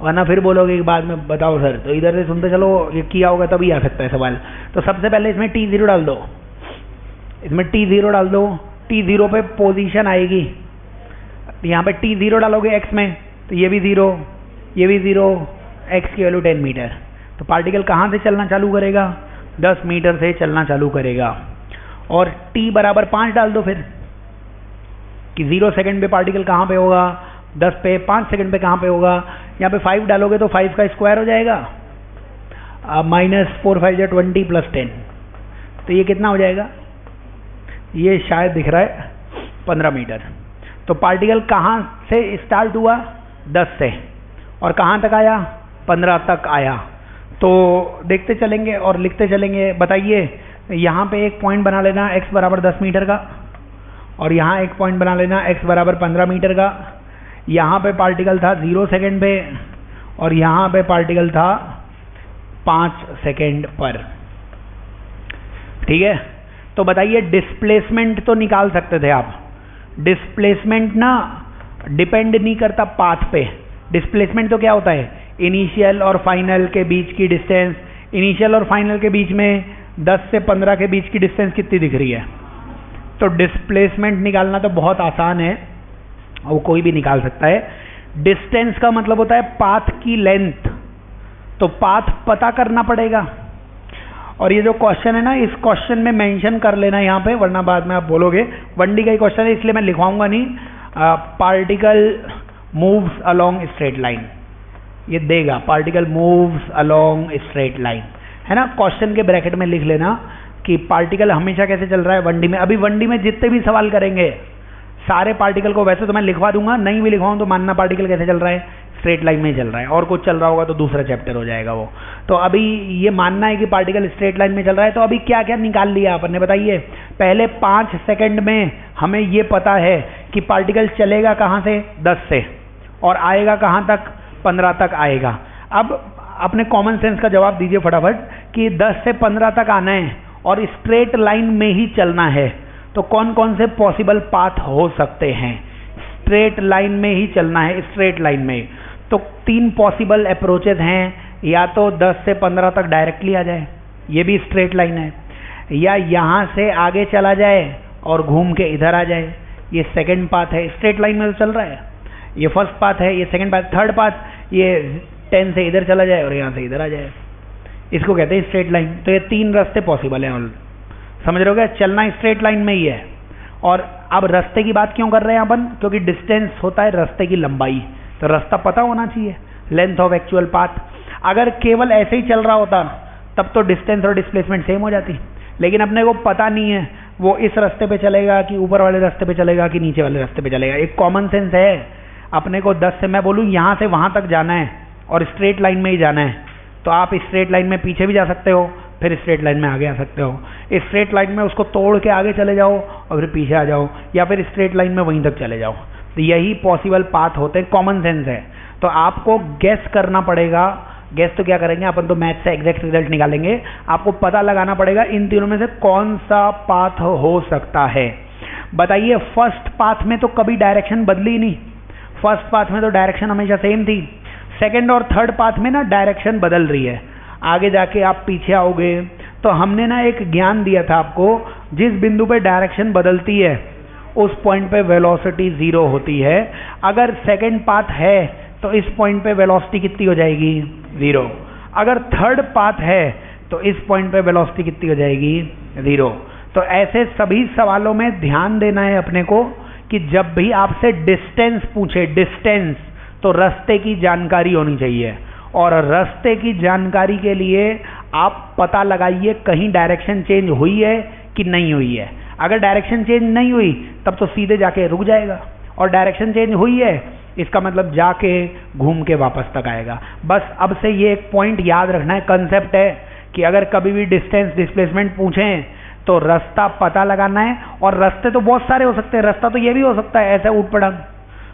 वरना फिर बोलोगे कि बाद में बताओ सर। तो इधर से सुनते चलो, ये किया होगा तभी आ सकता है सवाल। तो सबसे पहले इसमें t0 डाल दो, इसमें t0 डाल दो। t0 पे पोजीशन आएगी, यहाँ पे t0 डालोगे x में तो ये भी 0, ये भी 0, x की वैल्यू 10 मीटर। तो पार्टिकल कहाँ से चलना चालू करेगा? 10 मीटर से चलना चालू करेगा। और t बराबर 5 डाल दो फिर, कि 0 सेकंड पे पार्टिकल कहाँ पे होगा, 10 पे, 5 सेकंड पे कहाँ पे होगा। यहाँ पे 5 डालोगे तो 5 का स्क्वायर हो जाएगा, माइनस 4 5 या 20 प्लस 10। तो ये कितना हो जाएगा? ये शायद दिख रहा है 15 मीटर। तो पार्टिकल कहाँ से स्टार्ट हुआ? 10 से, और कहाँ तक आया? 15 तक आया। तो देखते चलेंगे और लिखते चलेंगे। बताइए, यहाँ पे एक पॉइंट बना लेना x बराबर 10 मीटर का, और यहाँ एक पॉइंट बना लेना x बराबर 15 मीटर का। यहाँ पे पार्टिकल था 0 सेकंड पे, और यहाँ पे पार्टिकल था 5 सेकंड पर। ठीक है, तो बताइए डिस्प्लेसमेंट तो निकाल सकते थे आप। डिस्प्लेसमेंट ना डिपेंड नहीं करता पाथ पे। डिस्प्लेसमेंट तो क्या होता है? इनिशियल और फाइनल के बीच की डिस्टेंस। इनिशियल और फाइनल के बीच में 10 से 15 के बीच की डिस्टेंस कितनी दिख रही है? तो डिस्प्लेसमेंट निकालना तो बहुत आसान है, वो कोई भी निकाल सकता है। डिस्टेंस का मतलब होता है पाथ की लेंथ, तो पाथ पता करना पड़ेगा। और ये जो क्वेश्चन है ना, इस क्वेश्चन में मेंशन कर लेना यहाँ पे, वरना बाद में आप बोलोगे 1D का ही क्वेश्चन है इसलिए मैं लिखवाऊंगा नहीं। Particle moves along straight line, ये देगा particle moves along straight line, है ना। क्वेश्चन के ब्रैकेट में लिख लेना कि पार्टिकल हमेशा कैसे चल रहा है 1D में। अभी 1D में जितने भी सवाल करेंगे सारे पार्टिकल को वैसे तो मैं लिखवा दूंगा, नहीं भी लिखवाऊं तो मानना पार्टिकल कैसे चल रहा है, स्ट्रेट लाइन में चल रहा है। और कुछ चल रहा होगा तो दूसरा चैप्टर हो जाएगा वो। तो अभी ये मानना है कि पार्टिकल स्ट्रेट लाइन में चल रहा है। तो अभी क्या क्या निकाल लिया आपने, बताइए। पहले 5 सेकंड में हमें ये पता है कि पार्टिकल चलेगा कहाँ से? 10 से, और आएगा कहाँ तक? 15 तक आएगा। अब अपने कॉमन सेंस का जवाब दीजिए फटाफट कि 10 से 15 तक आना है और स्ट्रेट लाइन में ही चलना है। तो कौन कौन से पॉसिबल पाथ हो सकते हैं? स्ट्रेट लाइन में ही चलना है, स्ट्रेट लाइन में। तो 3 पॉसिबल अप्रोचेज हैं, या तो 10 से 15 तक डायरेक्टली आ जाए, ये भी स्ट्रेट लाइन है, या यहाँ से आगे चला जाए और घूम के इधर आ जाए, ये सेकंड पाथ है। स्ट्रेट लाइन में तो चल रहा है, ये फर्स्ट पाथ है, ये सेकंड पाथ। थर्ड पाथ ये 10 से इधर चला जाए और यहाँ से इधर आ जाए, इसको कहते हैं स्ट्रेट लाइन। तो ये 3 रास्ते पॉसिबल हैं। समझ रहे हो क्या? चलना स्ट्रेट लाइन में ही है। और अब रास्ते की बात क्यों कर रहे हैं अपन? क्योंकि डिस्टेंस होता है रास्ते की लंबाई, तो रास्ता पता होना चाहिए, लेंथ ऑफ एक्चुअल पाथ। अगर केवल ऐसे ही चल रहा होता तब तो डिस्टेंस और डिस्प्लेसमेंट सेम हो जाती, लेकिन अपने को पता नहीं है वो इस रास्ते पे चलेगा कि ऊपर वाले रास्ते पे चलेगा कि नीचे वाले रास्ते पे चलेगा। एक कॉमन सेंस है, अपने को 10 से मैं बोलूँ यहाँ से वहाँ तक जाना है और स्ट्रेट लाइन में ही जाना है, तो आप स्ट्रेट लाइन में पीछे भी जा सकते हो, फिर स्ट्रेट लाइन में आगे आ सकते हो। स्ट्रेट लाइन में उसको तोड़ के आगे चले जाओ और फिर पीछे आ जाओ, या फिर स्ट्रेट लाइन में वहीं तक चले जाओ। तो यही पॉसिबल पाथ होते हैं, कॉमन सेंस है। तो आपको गेस करना पड़ेगा। गेस तो क्या करेंगे अपन, तो मैथ से एग्जैक्ट रिजल्ट निकालेंगे। आपको पता लगाना पड़ेगा इन तीनों में से कौन सा पाथ हो सकता है। बताइए, फर्स्ट पाथ में तो कभी डायरेक्शन बदली नहीं, फर्स्ट पाथ में तो डायरेक्शन हमेशा सेम थी। सेकंड और थर्ड पाथ में ना डायरेक्शन बदल रही है, आगे जाके आप पीछे आओगे। तो हमने ना एक ज्ञान दिया था आपको, जिस बिंदु पे डायरेक्शन बदलती है उस पॉइंट पे वेलोसिटी 0 होती है। अगर सेकंड पाथ है तो इस पॉइंट पे वेलोसिटी कितनी हो जाएगी? 0। अगर थर्ड पाथ है तो इस पॉइंट पे वेलोसिटी कितनी हो जाएगी? 0। तो ऐसे सभी सवालों में ध्यान देना है अपने को कि जब भी आपसे डिस्टेंस पूछे, डिस्टेंस, तो रास्ते की जानकारी होनी चाहिए। और रास्ते की जानकारी के लिए आप पता लगाइए कहीं डायरेक्शन चेंज हुई है कि नहीं हुई है। अगर डायरेक्शन चेंज नहीं हुई तब तो सीधे जाके रुक जाएगा, और डायरेक्शन चेंज हुई है इसका मतलब जाके घूम के वापस तक आएगा। बस अब से ये एक पॉइंट याद रखना है, कंसेप्ट है कि अगर कभी भी डिस्टेंस डिस्प्लेसमेंट पूछें तो रास्ता पता लगाना है। और रास्ते तो बहुत सारे हो सकते हैं, रास्ता तो ये भी हो सकता है ऐसा ऊट पड़ांग,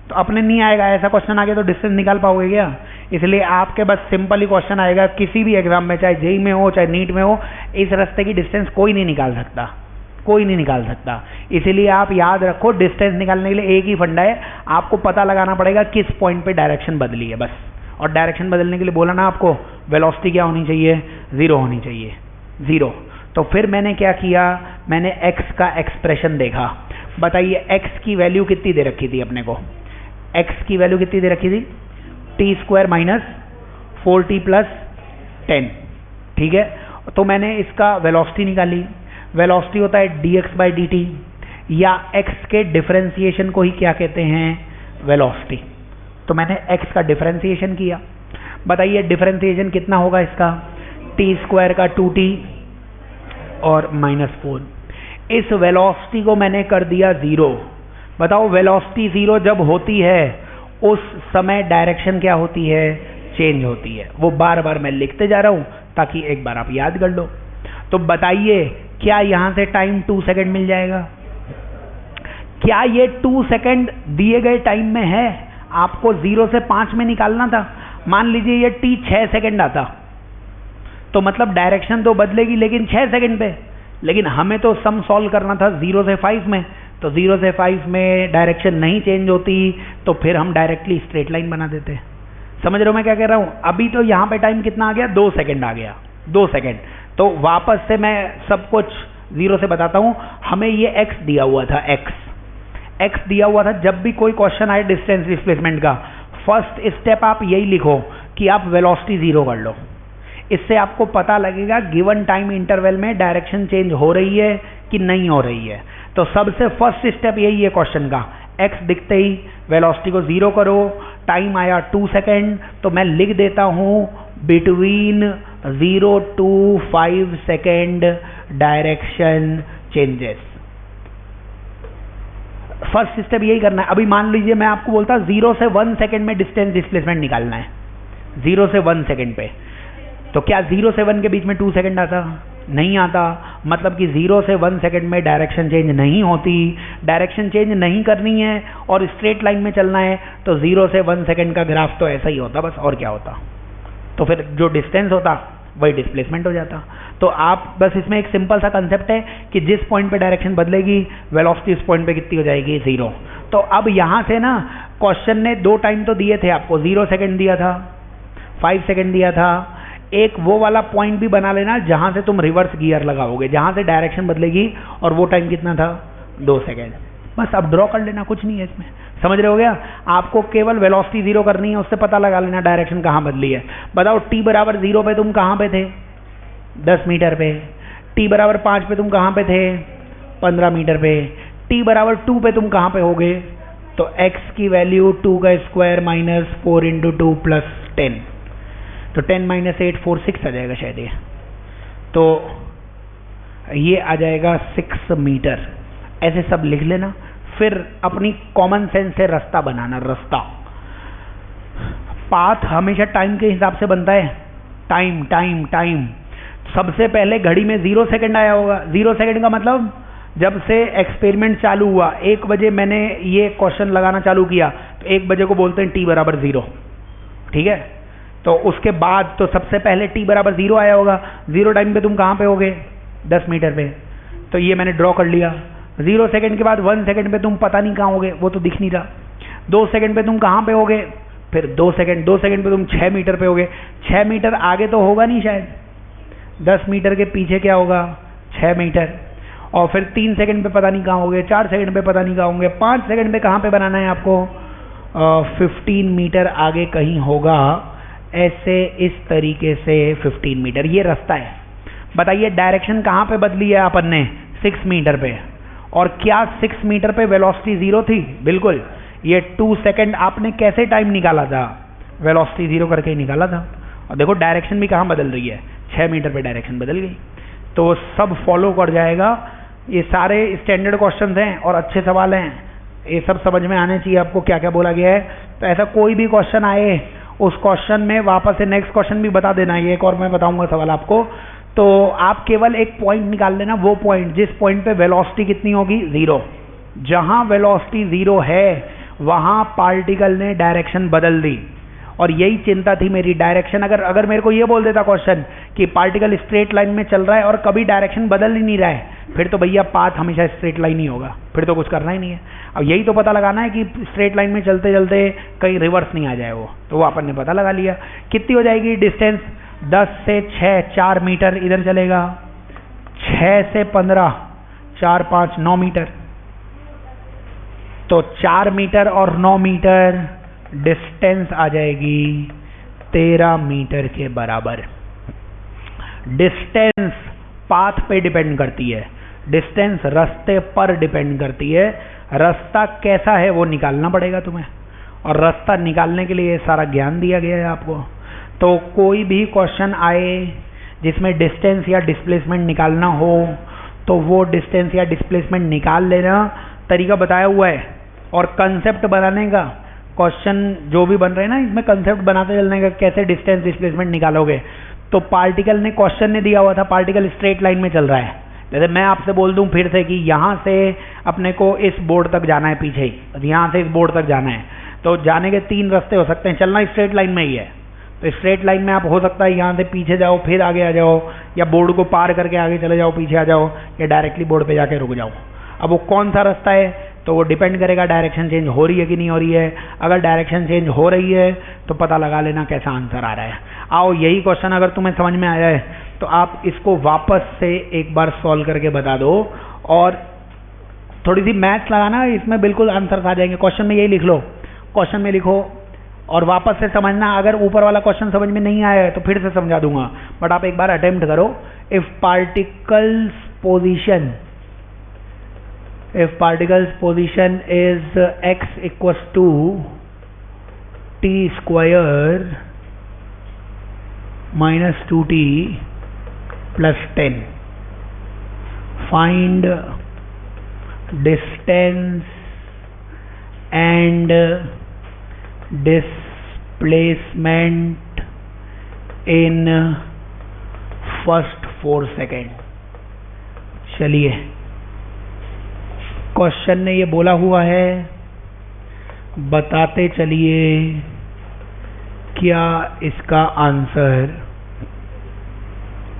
तो अपने नहीं आएगा। ऐसा क्वेश्चन आ गया तो डिस्टेंस निकाल पाओगे क्या? इसलिए आपके बस सिंपल ही क्वेश्चन आएगा किसी भी एग्जाम में, चाहे जेईई में हो चाहे नीट में हो, इस रास्ते की डिस्टेंस कोई नहीं निकाल सकता, कोई नहीं निकाल सकता। इसीलिए आप याद रखो, डिस्टेंस निकालने के लिए एक ही फंडा है, आपको पता लगाना पड़ेगा किस पॉइंट पे डायरेक्शन बदली है बस। और डायरेक्शन बदलने के लिए बोला ना आपको, वेलोसिटी क्या होनी चाहिए? 0 होनी चाहिए, 0। तो फिर मैंने क्या किया, मैंने x का एक्सप्रेशन देखा। बताइए x की वैल्यू कितनी दे रखी थी अपने को? x की वैल्यू कितनी दे रखी थी? t² माइनस 4t प्लस 10, ठीक है। तो मैंने इसका वेलोसिटी निकाली। वेलोसिटी होता है dx/dt, या x के डिफरेंशिएशन को ही क्या कहते हैं? वेलोसिटी। तो मैंने x का डिफरेंशिएशन किया। बताइए डिफरेंशिएशन कितना होगा इसका? t² का 2t और -4। इस वेलोसिटी को मैंने कर दिया 0। बताओ वेलोसिटी 0 जब होती है उस समय डायरेक्शन क्या होती है? चेंज होती है। वो बार बार मैं लिखते जा रहा हूं ताकि एक बार आप याद कर लो। तो बताइए, क्या यहां से टाइम 2 सेकंड मिल जाएगा? क्या ये 2 सेकंड दिए गए टाइम में है? आपको 0 से 5 में निकालना था। मान लीजिए ये t 6 सेकंड आता, तो मतलब डायरेक्शन तो बदलेगी लेकिन 6 सेकंड पे। लेकिन हमें तो सम सॉल्व करना था 0 से 5 में, तो 0 से 5 में डायरेक्शन नहीं चेंज होती तो फिर हम डायरेक्टली स्ट्रेट लाइन बना देते। समझ रहे हो मैं क्या कह रहा हूं? अभी तो यहां पे टाइम कितना आ गया? 2 सेकंड आ गया, 2 सेकंड। तो वापस से मैं सब कुछ 0 से बताता हूं। हमें ये x दिया हुआ था, x दिया हुआ था। जब भी कोई क्वेश्चन आए डिस्टेंस डिस्प्लेसमेंट का, फर्स्ट स्टेप आप यही लिखो कि आप वेलोसिटी 0 कर लो। इससे आपको पता लगेगा गिवन टाइम इंटरवल में डायरेक्शन चेंज हो रही है कि नहीं हो रही है। तो सबसे फर्स्ट स्टेप यही है क्वेश्चन का, x दिखते ही वेलोसिटी को 0 करो। टाइम आया 2 सेकंड, तो मैं लिख देता हूं between 0 to 5 second direction changes. First step यही करना है। अभी मान लीजिए मैं आपको बोलता 0 से 1 सेकंड में डिस्टेंस डिस्प्लेसमेंट निकालना है, 0 से 1 सेकंड पे, तो क्या 0 से 1 के बीच में 2 सेकंड आता? नहीं आता। मतलब कि 0 से 1 सेकंड में डायरेक्शन चेंज नहीं होती। डायरेक्शन चेंज नहीं करनी है और स्ट्रेट लाइन में चलना है तो 0 से 1 सेकंड का ग्राफ तो ऐसा ही होता बस, और क्या होता? तो फिर जो डिस्टेंस होता वही डिस्प्लेसमेंट हो जाता। तो आप बस इसमें एक सिंपल सा कंसेप्ट है कि जिस पॉइंट पे डायरेक्शन बदलेगी वेलोसिटी उस पॉइंट पे कितनी हो जाएगी? 0। तो अब यहाँ से ना क्वेश्चन ने 2 टाइम तो दिए थे आपको, 0 सेकंड दिया था, 5 सेकंड दिया था। एक वो वाला पॉइंट भी बना लेना जहां से तुम रिवर्स गियर लगाओगे, जहां से डायरेक्शन बदलेगी, और वो टाइम कितना था? 2 सेकंड। बस अब ड्रॉ कर लेना, कुछ नहीं है इसमें। समझ रहे हो गया? आपको केवल वेलोसिटी 0 करनी है, उससे पता लगा लेना डायरेक्शन कहां बदली है। बताओ t बराबर 0 पे तुम कहां पे थे? 10 मीटर पे। t बराबर 5 पे तुम कहाँ पे थे? 15 मीटर पे। t बराबर 2 पे तुम कहाँ पे होगे? तो x की वैल्यू 2 का स्क्वायर माइनस 4 इंटू 2 प्लस 10, तो 10 माइनस 8 4 6 आ जाएगा शायद ये, तो ये आ जाएगा 6 मीटर। ऐसे सब लिख लेना, फिर अपनी कॉमन सेंस से रास्ता बनाना। रास्ता पाथ हमेशा टाइम के हिसाब से बनता है। टाइम टाइम टाइम सबसे पहले घड़ी में 0 सेकंड आया होगा। 0 सेकंड का मतलब जब से एक्सपेरिमेंट चालू हुआ, 1 बजे मैंने ये क्वेश्चन लगाना चालू किया, तो 1 बजे को बोलते हैं t बराबर 0, ठीक है। तो उसके बाद तो सबसे पहले t बराबर 0 आया होगा। 0 टाइम पे तुम कहाँ पे होगे? 10 मीटर पे। तो ये मैंने ड्रॉ कर लिया। 0 सेकंड के बाद 1 सेकंड पे तुम पता नहीं कहाँ होगे, वो तो दिख नहीं रहा। 2 सेकंड पे तुम कहाँ पे होगे? फिर 2 सेकंड पे तुम 6 मीटर पे होगे। 6 मीटर आगे तो होगा नहीं शायद, 10 मीटर के पीछे क्या होगा? 6 मीटर। और फिर 3 सेकंड पे पता नहीं कहाँ होंगे, 4 सेकंड पे पता नहीं कहाँ होंगे, 5 सेकंड पे कहाँ पे बनाना है आपको? 15 मीटर आगे कहीं होगा। ऐसे इस तरीके से 15 मीटर ये रास्ता है। बताइए डायरेक्शन कहाँ पे बदली है अपन ने? 6 मीटर पे। और क्या 6 मीटर पे वेलोसिटी 0 थी? बिल्कुल। ये 2 सेकंड आपने कैसे टाइम निकाला था? वेलोसिटी 0 करके ही निकाला था। और देखो डायरेक्शन भी कहाँ बदल रही है? 6 मीटर पे डायरेक्शन बदल गई। तो सब फॉलो कर जाएगा। ये सारे स्टैंडर्ड क्वेश्चन हैं और अच्छे सवाल हैं, ये सब समझ में आने चाहिए आपको क्या क्या बोला गया है। तो ऐसा कोई भी क्वेश्चन आए, उस क्वेश्चन में वापस से नेक्स्ट क्वेश्चन भी बता देना। ये एक और मैं बताऊंगा सवाल आपको, तो आप केवल एक पॉइंट निकाल लेना, वो पॉइंट जिस पॉइंट पे वेलोसिटी कितनी होगी? 0। जहां वेलोसिटी 0 है वहां पार्टिकल ने डायरेक्शन बदल दी। और यही चिंता थी मेरी, डायरेक्शन अगर मेरे को ये बोल देता क्वेश्चन कि पार्टिकल स्ट्रेट लाइन में चल रहा है और कभी डायरेक्शन बदल ही नहीं रहा है, फिर तो भैया पाथ हमेशा स्ट्रेट लाइन ही होगा, फिर तो कुछ करना ही नहीं है। अब यही तो पता लगाना है कि स्ट्रेट लाइन में चलते चलते कहीं रिवर्स नहीं आ जाए वो, तो वो अपन ने पता लगा लिया। कितनी हो जाएगी डिस्टेंस? 10 से 6 4 मीटर इधर चलेगा, 6 से 15 4 5 9 मीटर, तो 4 मीटर और 9 मीटर डिस्टेंस आ जाएगी 13 मीटर के बराबर। डिस्टेंस पाथ पे डिपेंड करती है, डिस्टेंस रास्ते पर डिपेंड करती है। रास्ता कैसा है वो निकालना पड़ेगा तुम्हें, और रास्ता निकालने के लिए सारा ज्ञान दिया गया है आपको। तो कोई भी क्वेश्चन आए जिसमें डिस्टेंस या डिस्प्लेसमेंट निकालना हो, तो वो डिस्टेंस या डिस्प्लेसमेंट निकाल लेना, तरीका बताया हुआ है। और कंसेप्ट बनाने का, क्वेश्चन जो भी बन रहे हैं ना, इसमें कंसेप्ट बनाते चलने का, कैसे डिस्टेंस डिस्प्लेसमेंट निकालोगे। तो पार्टिकल ने क्वेश्चन ने दिया हुआ था, पार्टिकल स्ट्रेट लाइन में चल रहा है। जैसे मैं आपसे बोल दूं फिर से कि यहाँ से अपने को इस बोर्ड तक जाना है, पीछे ही यहाँ से इस बोर्ड तक जाना है, तो जाने के 3 रास्ते हो सकते हैं। चलना स्ट्रेट लाइन में ही है, तो स्ट्रेट लाइन में आप हो सकता है यहाँ से पीछे जाओ, फिर आगे आ जाओ, या बोर्ड को पार करके आगे चले जाओ, पीछे आ जाओ, या डायरेक्टली बोर्ड पे जाके रुक जाओ। अब वो कौन सा रास्ता है, तो वो डिपेंड करेगा डायरेक्शन चेंज हो रही है कि नहीं हो रही है। अगर डायरेक्शन चेंज हो रही है तो पता लगा लेना कैसा आंसर आ रहा है। आओ यही क्वेश्चन अगर तुम्हें समझ में आया है तो आप इसको वापस से एक बार सॉल्व करके बता दो, और थोड़ी सी मैथ्स लगाना, इसमें बिल्कुल आंसर आ जाएंगे। क्वेश्चन में यही लिख लो, क्वेश्चन में लिखो और वापस से समझना। अगर ऊपर वाला क्वेश्चन समझ में नहीं आया है तो फिर से समझा दूंगा, बट आप एक बार अटेम्प्ट करो। If particle's position is x equals to t square minus 2t plus 10, find distance and displacement in first 4 seconds। चलिए, क्वेश्चन ने ये बोला हुआ है, बताते चलिए क्या इसका आंसर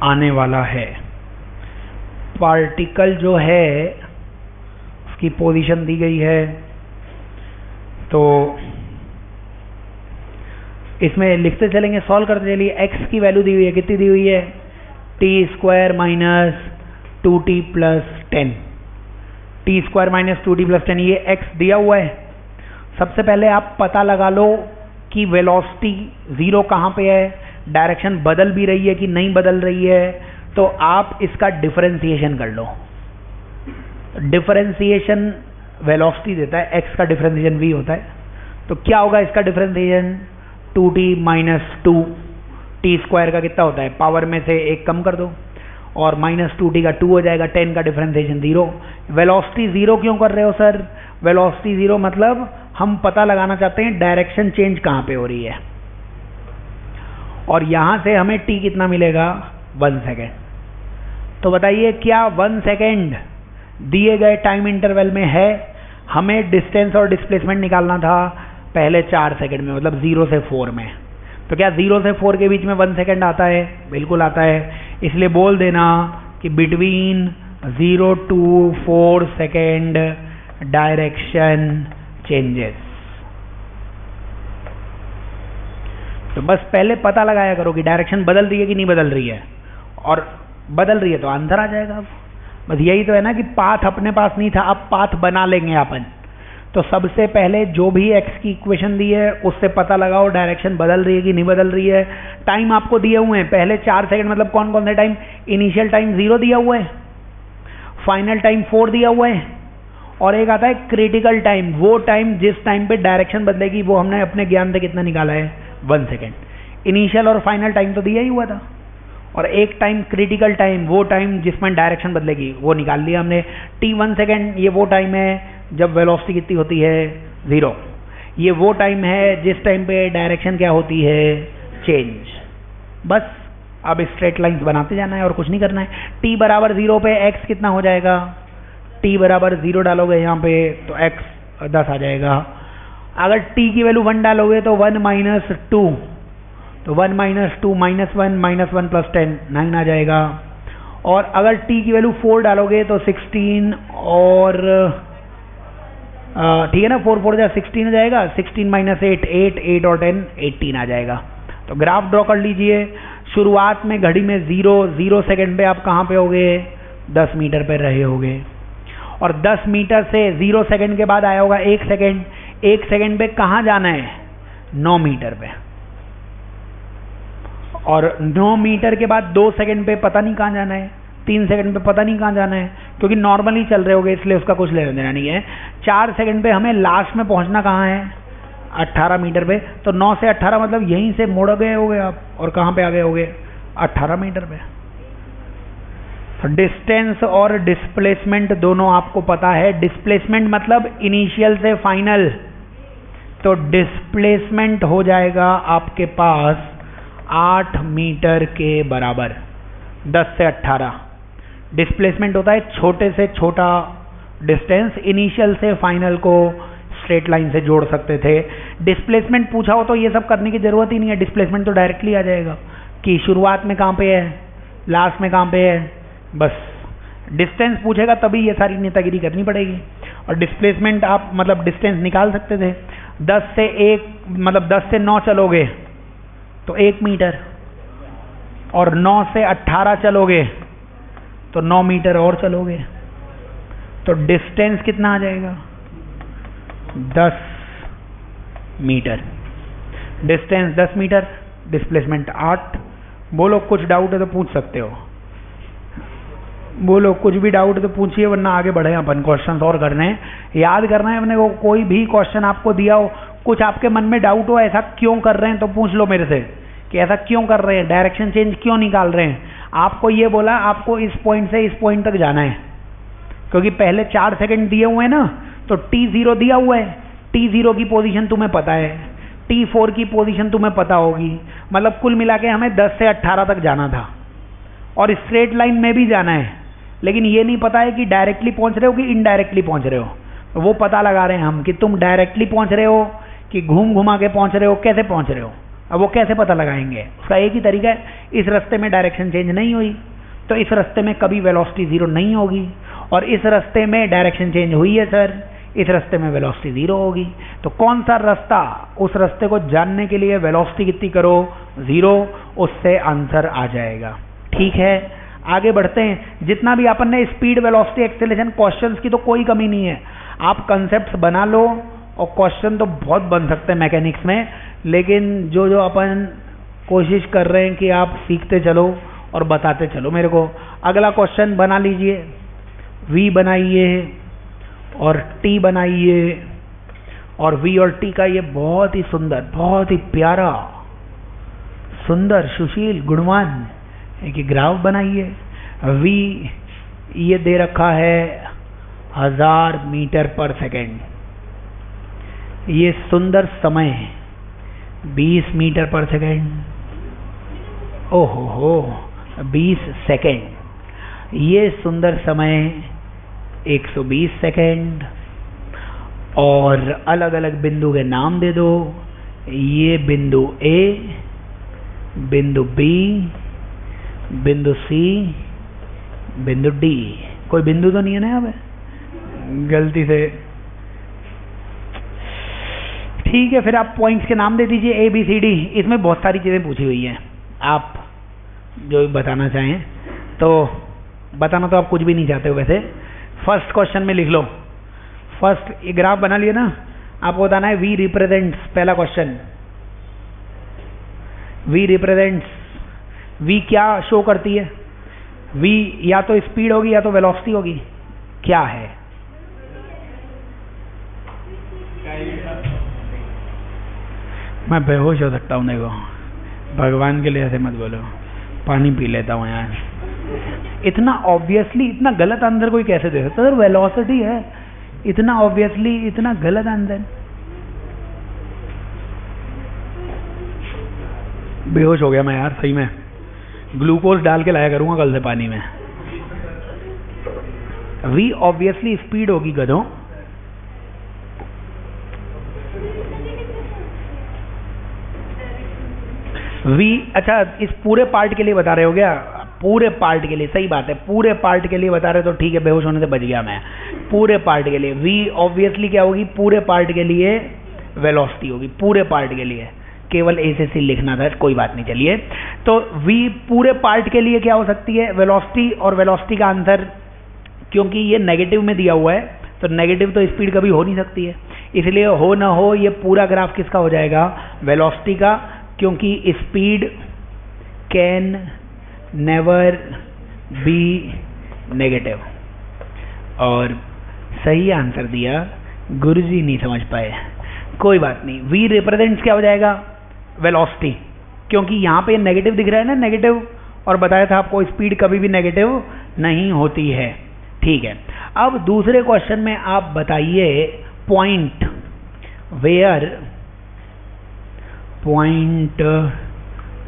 आने वाला है। पार्टिकल जो है उसकी पोजीशन दी गई है, तो इसमें लिखते चलेंगे, सॉल्व करते चलिए। x की वैल्यू दी हुई है, कितनी दी हुई है? t square minus 2t plus 10, T square minus 2t plus 10, ये x दिया हुआ है। सबसे पहले आप पता लगा लो कि वेलोसिटी 0 कहाँ पे है, डायरेक्शन बदल भी रही है कि नहीं बदल रही है। तो आप इसका डिफरेंशिएशन कर लो। डिफरेंशिएशन वेलोसिटी देता है, x का डिफरेंशिएशन v होता है, तो क्या होगा इसका differentiation 2t minus 2 T square का कितना होता है, पावर में से एक कम कर दो और माइनस 2t का 2 हो जाएगा, 10 का डिफरेंशिएशन 0। वेलोसिटी 0 क्यों कर रहे हो सर? वेलोसिटी 0 मतलब हम पता लगाना चाहते हैं डायरेक्शन चेंज कहाँ पे हो रही है, और यहां से हमें t कितना मिलेगा, 1 सेकेंड। तो बताइए क्या 1 सेकेंड दिए गए टाइम इंटरवल में है? हमें डिस्टेंस और डिस्प्लेसमेंट निकालना था पहले 4 सेकेंड में, मतलब 0 से 4 में। तो क्या 0 से 4 के बीच में 1 सेकेंड आता है? बिल्कुल आता है। इसलिए बोल देना कि between 0 to 4 second direction changes. तो बस पहले पता लगाया करो कि डायरेक्शन बदल रही है कि नहीं बदल रही है, और बदल रही है तो आंसर आ जाएगा। बस यही तो है ना कि पाथ अपने पास नहीं था, अब पाथ बना लेंगे अपन। तो सबसे पहले जो भी x की इक्वेशन दी है उससे पता लगाओ डायरेक्शन बदल रही है कि नहीं बदल रही है। टाइम आपको दिए हुए हैं, पहले 4 सेकंड मतलब कौन कौन से टाइम? इनिशियल टाइम 0 दिया हुआ है, फाइनल टाइम 4 दिया हुआ है, और एक आता है क्रिटिकल टाइम, वो टाइम जिस टाइम पे डायरेक्शन बदलेगी, वो हमने अपने ज्ञान से कितना निकाला है, 1 सेकेंड। इनिशियल और फाइनल टाइम तो दिया ही हुआ था, और एक टाइम क्रिटिकल टाइम, वो टाइम जिसमें डायरेक्शन बदलेगी, वो निकाल लिया हमने, t 1 सेकेंड। ये वो टाइम है जब वेलोसिटी कितनी होती है, 0। ये वो टाइम है जिस टाइम पे डायरेक्शन क्या होती है, चेंज। बस अब स्ट्रेट लाइंस बनाते जाना है और कुछ नहीं करना है। t बराबर 0 पे x कितना हो जाएगा? t बराबर 0 डालोगे यहाँ पे तो x 10 आ जाएगा। अगर t की वैल्यू 1 डालोगे तो 1 माइनस 2, तो 1 माइनस 2 माइनस 1 प्लस 10 9 आ जाएगा। और अगर t की वैल्यू 4 डालोगे तो 16 और ठीक है ना, 4 4 जा 16 हो जाएगा, 16 माइनस 8 8 और 10 18 आ जाएगा। तो ग्राफ ड्रॉ कर लीजिए। शुरुआत में घड़ी में 0 सेकेंड पे आप कहाँ पे होगे, 10 मीटर पे रहे होगे, और 10 मीटर से 0 सेकेंड के बाद आया होगा 1 सेकेंड। 1 सेकेंड पे कहाँ जाना है, 9 मीटर पे, और 9 मीटर के बाद 2 सेकेंड पे पता नहीं कहाँ जाना है, 3 सेकंड पे पता नहीं कहाँ जाना है, क्योंकि नॉर्मली चल रहे होगे इसलिए उसका कुछ लेना देना नहीं है। 4 सेकंड पे हमें लास्ट में पहुंचना कहाँ है, 18 मीटर पे। तो 9 से 18 मतलब यहीं से मुड़ गए होगे आप, और कहाँ पे आ गए होगे, 18 मीटर पे। तो डिस्टेंस और डिस्प्लेसमेंट दोनों आपको पता है। डिस्प्लेसमेंट मतलब इनिशियल से फाइनल, तो डिस्प्लेसमेंट हो जाएगा आपके पास 8 मीटर के बराबर। 10 से 18 डिस्प्लेसमेंट होता है छोटे से छोटा डिस्टेंस। इनिशियल से फाइनल को स्ट्रेट लाइन से जोड़ सकते थे। डिस्प्लेसमेंट पूछा हो तो ये सब करने की जरूरत ही नहीं है, डिस्प्लेसमेंट तो डायरेक्टली आ जाएगा कि शुरुआत में कहाँ पे है, लास्ट में कहाँ पे है। बस डिस्टेंस पूछेगा तभी ये सारी नेतागिरी करनी पड़ेगी। और डिस्प्लेसमेंट आप मतलब डिस्टेंस निकाल सकते थे। 10 से 1 मतलब 10 से 9 चलोगे तो 1 मीटर, और 9 से 18 चलोगे तो 9 मीटर और चलोगे, तो डिस्टेंस कितना आ जाएगा, 10 मीटर। Distance 10 metre, displacement 8। बोलो कुछ डाउट है तो पूछ सकते हो, बोलो कुछ भी डाउट है तो पूछिए, वरना आगे बढ़े अपन। क्वेश्चंस और करने हैं, याद करना है अपने को। कोई भी क्वेश्चन आपको दिया हो, कुछ आपके मन में डाउट हो ऐसा क्यों कर रहे हैं, तो पूछ लो मेरे से कि ऐसा क्यों कर रहे हैं, डायरेक्शन चेंज क्यों निकाल रहे हैं। आपको ये बोला आपको इस पॉइंट से इस पॉइंट तक जाना है, क्योंकि पहले 4 सेकंड दिए हुए हैं ना, तो t0 दिया हुआ है, t0 की पोजीशन तुम्हें पता है, t4 की पोजीशन तुम्हें पता होगी, मतलब कुल मिला के हमें 10 से 18 तक जाना था, और स्ट्रेट लाइन में भी जाना है। लेकिन ये नहीं पता है कि डायरेक्टली पहुंच रहे हो कि इनडायरेक्टली पहुंच रहे हो, तो वो पता लगा रहे हैं हम कि तुम डायरेक्टली पहुंच रहे हो कि घूम घुमा के पहुंच रहे हो, कैसे पहुंच रहे हो। अब वो कैसे पता लगाएंगे, उसका एक ही तरीका है, इस रास्ते में डायरेक्शन चेंज नहीं हुई तो इस रास्ते में कभी वेलोसिटी 0 नहीं होगी, और इस रास्ते में डायरेक्शन चेंज हुई है सर, इस रास्ते में वेलोसिटी 0 होगी। तो कौन सा रास्ता, उस रास्ते को जानने के लिए वेलोसिटी कितनी करो, 0, उससे आंसर आ जाएगा। ठीक है, आगे बढ़ते हैं। जितना भी अपन ने स्पीड, वेलोसिटी, एक्सेलरेशन, क्वेश्चंस की तो कोई कमी नहीं है। आप कंसेप्ट बना लो, और क्वेश्चन तो बहुत बन सकते हैं मैकेनिक्स में, लेकिन जो जो अपन कोशिश कर रहे हैं कि आप सीखते चलो और बताते चलो मेरे को। अगला क्वेश्चन बना लीजिए, v बनाइए और t बनाइए, और v और t का ये बहुत ही सुंदर, बहुत ही प्यारा, सुंदर, सुशील, गुणवान एक ग्राफ बनाइए। v ये दे रखा है 1000 मीटर पर सेकेंड, ये सुंदर समय 20 मीटर पर सेकेंड, ओहो हो 20 सेकेंड, ये सुंदर समय 120 सेकेंड, और अलग अलग बिंदु के नाम दे दो। ये बिंदु A, बिंदु B, बिंदु C, बिंदु D। कोई बिंदु तो नहीं है ना यहाँ पे गलती से? ठीक है, फिर आप पॉइंट्स के नाम दे दीजिए A B C D। इसमें बहुत सारी चीज़ें पूछी हुई हैं, आप जो बताना चाहें तो बताना, तो आप कुछ भी नहीं चाहते हो वैसे। फर्स्ट क्वेश्चन में लिख लो, फर्स्ट ये ग्राफ बना लिया ना, आपको बताना है V रिप्रेजेंट्स, पहला क्वेश्चन, V रिप्रेजेंट्स, V क्या शो करती है? V या तो स्पीड होगी या तो वेलोसिटी होगी, क्या है? मैं बेहोश हो सकता हूँ, देखो भगवान के लिए ऐसे मत बोलो, पानी पी लेता हूँ यार। इतना ऑब्वियसली इतना गलत आंसर कोई कैसे दे सकता है? सर वेलोसिटी है, इतना ऑब्वियसली इतना गलत आंसर। बेहोश हो गया मैं यार, सही में ग्लूकोज डाल के लाया करूंगा कल से पानी में। V ऑब्वियसली स्पीड होगी गधों, V, अच्छा इस पूरे पार्ट के लिए बता रहे हो क्या? पूरे पार्ट के लिए, सही बात है, पूरे पार्ट के लिए बता रहे तो ठीक है, बेहोश होने से बच गया मैं। पूरे पार्ट के लिए V ऑब्वियसली क्या होगी? पूरे पार्ट के लिए वेलोसिटी होगी, पूरे पार्ट के लिए। केवल A से C लिखना था, कोई बात नहीं। चलिए, तो V पूरे पार्ट के लिए क्या हो सकती है? वेलोसिटी, और वेलोसिटी का आंसर क्योंकि ये नेगेटिव में दिया हुआ है तो नेगेटिव तो स्पीड कभी हो नहीं सकती है, इसलिए हो ना हो ये पूरा ग्राफ किसका हो जाएगा? वेलोसिटी का, क्योंकि speed can never be negative. और सही आंसर दिया, गुरुजी नहीं समझ पाए, कोई बात नहीं। V रिप्रेजेंट्स क्या हो जाएगा? वेलोसिटी, क्योंकि यहाँ पे नेगेटिव दिख रहा है ना, नेगेटिव, और बताया था आपको स्पीड कभी भी नेगेटिव नहीं होती है। ठीक है, अब दूसरे क्वेश्चन में आप बताइए point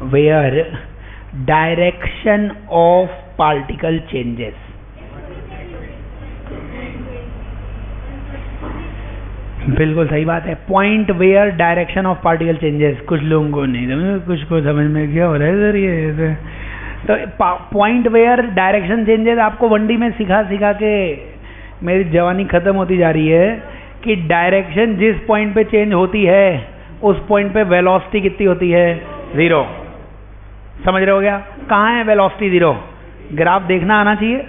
where direction of particle changes. बिल्कुल सही बात है, point where direction of particle changes. कुछ लोगों को नहीं समझ, कुछ को समझ में क्या हो रहा है सर ये? तो पॉइंट वेयर डायरेक्शन चेंजेस आपको 1D में सिखा के मेरी जवानी खत्म होती जा रही है कि डायरेक्शन जिस पॉइंट पे चेंज होती है उस पॉइंट पे वेलोसिटी कितनी होती है? 0। समझ रहे हो क्या? कहाँ है वेलोसिटी 0? ग्राफ देखना आना चाहिए।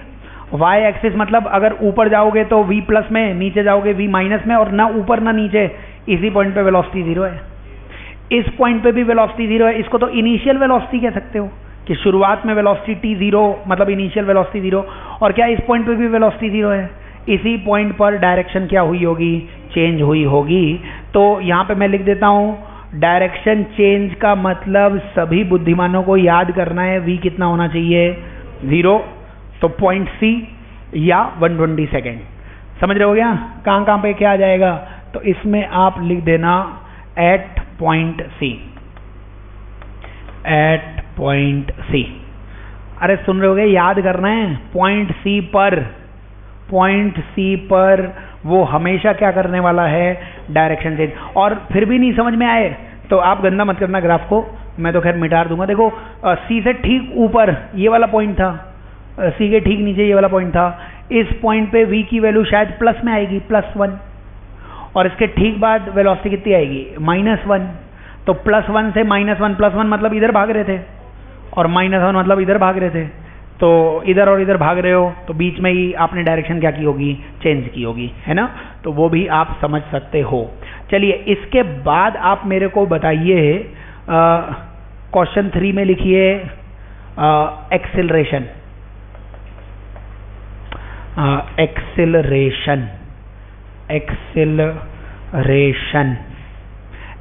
y एक्सिस मतलब अगर ऊपर जाओगे तो v प्लस में, नीचे जाओगे v माइनस में, और ना ऊपर ना नीचे, इसी पॉइंट पे वेलोसिटी 0 है। इस पॉइंट पे भी वेलोसिटी 0 है। इसको तो इनिशियल वेलोसिटी कह सकते हो कि शुरुआत में वेलोसिटी t 0 मतलब इनिशियल वेलोसिटी 0। और क्या इस पॉइंट पे भी वेलोसिटी 0 है? इसी पॉइंट पर डायरेक्शन क्या हुई होगी? चेंज हुई होगी। तो यहाँ पे मैं लिख देता हूँ, डायरेक्शन चेंज का मतलब सभी बुद्धिमानों को याद करना है, v कितना होना चाहिए? 0। तो पॉइंट C या 120 सेकेंड। समझ रहे हो क्या? कहाँ पे क्या आ जाएगा? तो इसमें आप लिख देना at point C, at point C। अरे सुन रहे हो गए? याद करना है, पॉइंट C पर वो हमेशा क्या करने वाला है? Direction change. और फिर भी नहीं समझ में आए तो आप गंदा मत करना ग्राफ को, मैं तो खैर मिटा दूंगा। देखो C से ठीक ऊपर ये वाला पॉइंट था, C के ठीक नीचे ये वाला पॉइंट था। इस पॉइंट पे V की वैल्यू शायद प्लस में आएगी, +1, और इसके ठीक बाद वेलोसिटी कितनी आएगी? -1। तो +1 से -1, +1 मतलब इधर भाग रहे थे और -1 मतलब इधर भाग रहे थे। तो इधर और इधर भाग रहे हो तो बीच में ही आपने डायरेक्शन क्या की होगी? चेंज की होगी, है ना? तो वो भी आप समझ सकते हो। चलिए, इसके बाद आप मेरे को बताइए क्वेश्चन 3 में लिखिए एक्सेलरेशन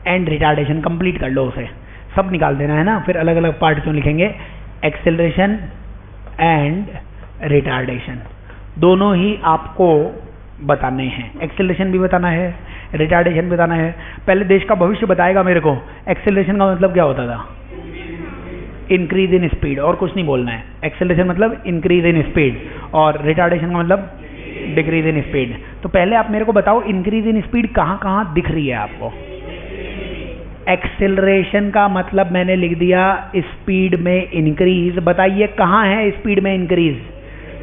एंड रिटार्डेशन। कंप्लीट कर लो उसे, सब निकाल देना है ना, फिर अलग अलग पार्ट क्यों लिखेंगे। एक्सेलरेशन एंड रिटार्डेशन दोनों ही आपको बताने हैं। एक्सेलरेशन भी बताना है, रिटार्डेशन भी बताना है। पहले देश का भविष्य बताएगा मेरे को। एक्सेलरेशन का मतलब क्या होता था? इंक्रीज इन स्पीड, और कुछ नहीं बोलना है। एक्सेलरेशन मतलब इंक्रीज इन स्पीड और रिटार्डेशन का मतलब डिक्रीज इन स्पीड। तो पहले आप मेरे को बताओ इंक्रीज इन स्पीड कहाँ कहाँ दिख रही है आपको। एक्सेलरेशन का मतलब मैंने लिख दिया स्पीड में इंक्रीज। बताइए कहाँ है स्पीड में इंक्रीज?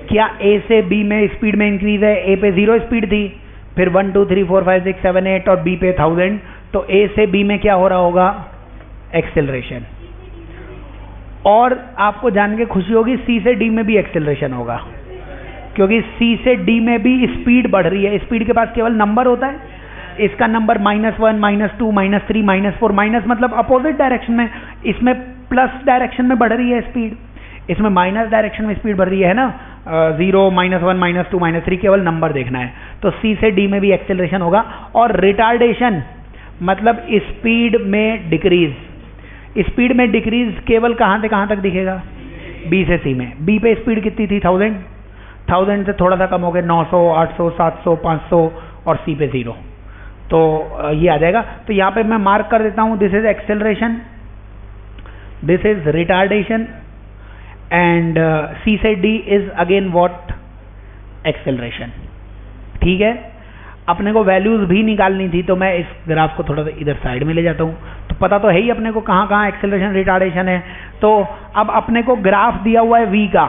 क्या ए से बी में स्पीड में इंक्रीज है? ए पे 0 स्पीड थी, फिर 1 2 3 4 5 6 7 8 और बी पे 1000, तो ए से बी में क्या हो रहा होगा? एक्सेलरेशन। और आपको जान के खुशी होगी सी से डी में भी एक्सेलरेशन होगा, क्योंकि सी से डी में भी स्पीड बढ़ रही है। स्पीड के पास केवल नंबर होता है, इसका नंबर -1 -2 -3 -4, माइनस मतलब अपोजिट डायरेक्शन में, इसमें प्लस डायरेक्शन में बढ़ रही है स्पीड, इसमें माइनस डायरेक्शन में स्पीड बढ़ रही है ना। 0 -1 -2 -3 केवल नंबर देखना है। तो सी से डी में भी एक्सेलरेशन होगा। और रिटार्डेशन मतलब स्पीड में डिक्रीज। स्पीड में डिक्रीज केवल कहाँ से कहाँ तक दिखेगा? बी से सी में। बी पे स्पीड कितनी थी? 1000 से थोड़ा सा कम हो गया 900 800 700 500 और सी पे 0, तो ये आ जाएगा। तो यहाँ पे मैं मार्क कर देता हूँ, this is acceleration, this is retardation and C से D is again what? Acceleration. ठीक है, अपने को वैल्यूज भी निकालनी थी, तो मैं इस ग्राफ को थोड़ा सा इधर साइड में ले जाता हूँ। तो पता तो है ही अपने को कहाँ कहाँ एक्सेलरेशन रिटार्डेशन है। तो अब अपने को ग्राफ दिया हुआ है वी का।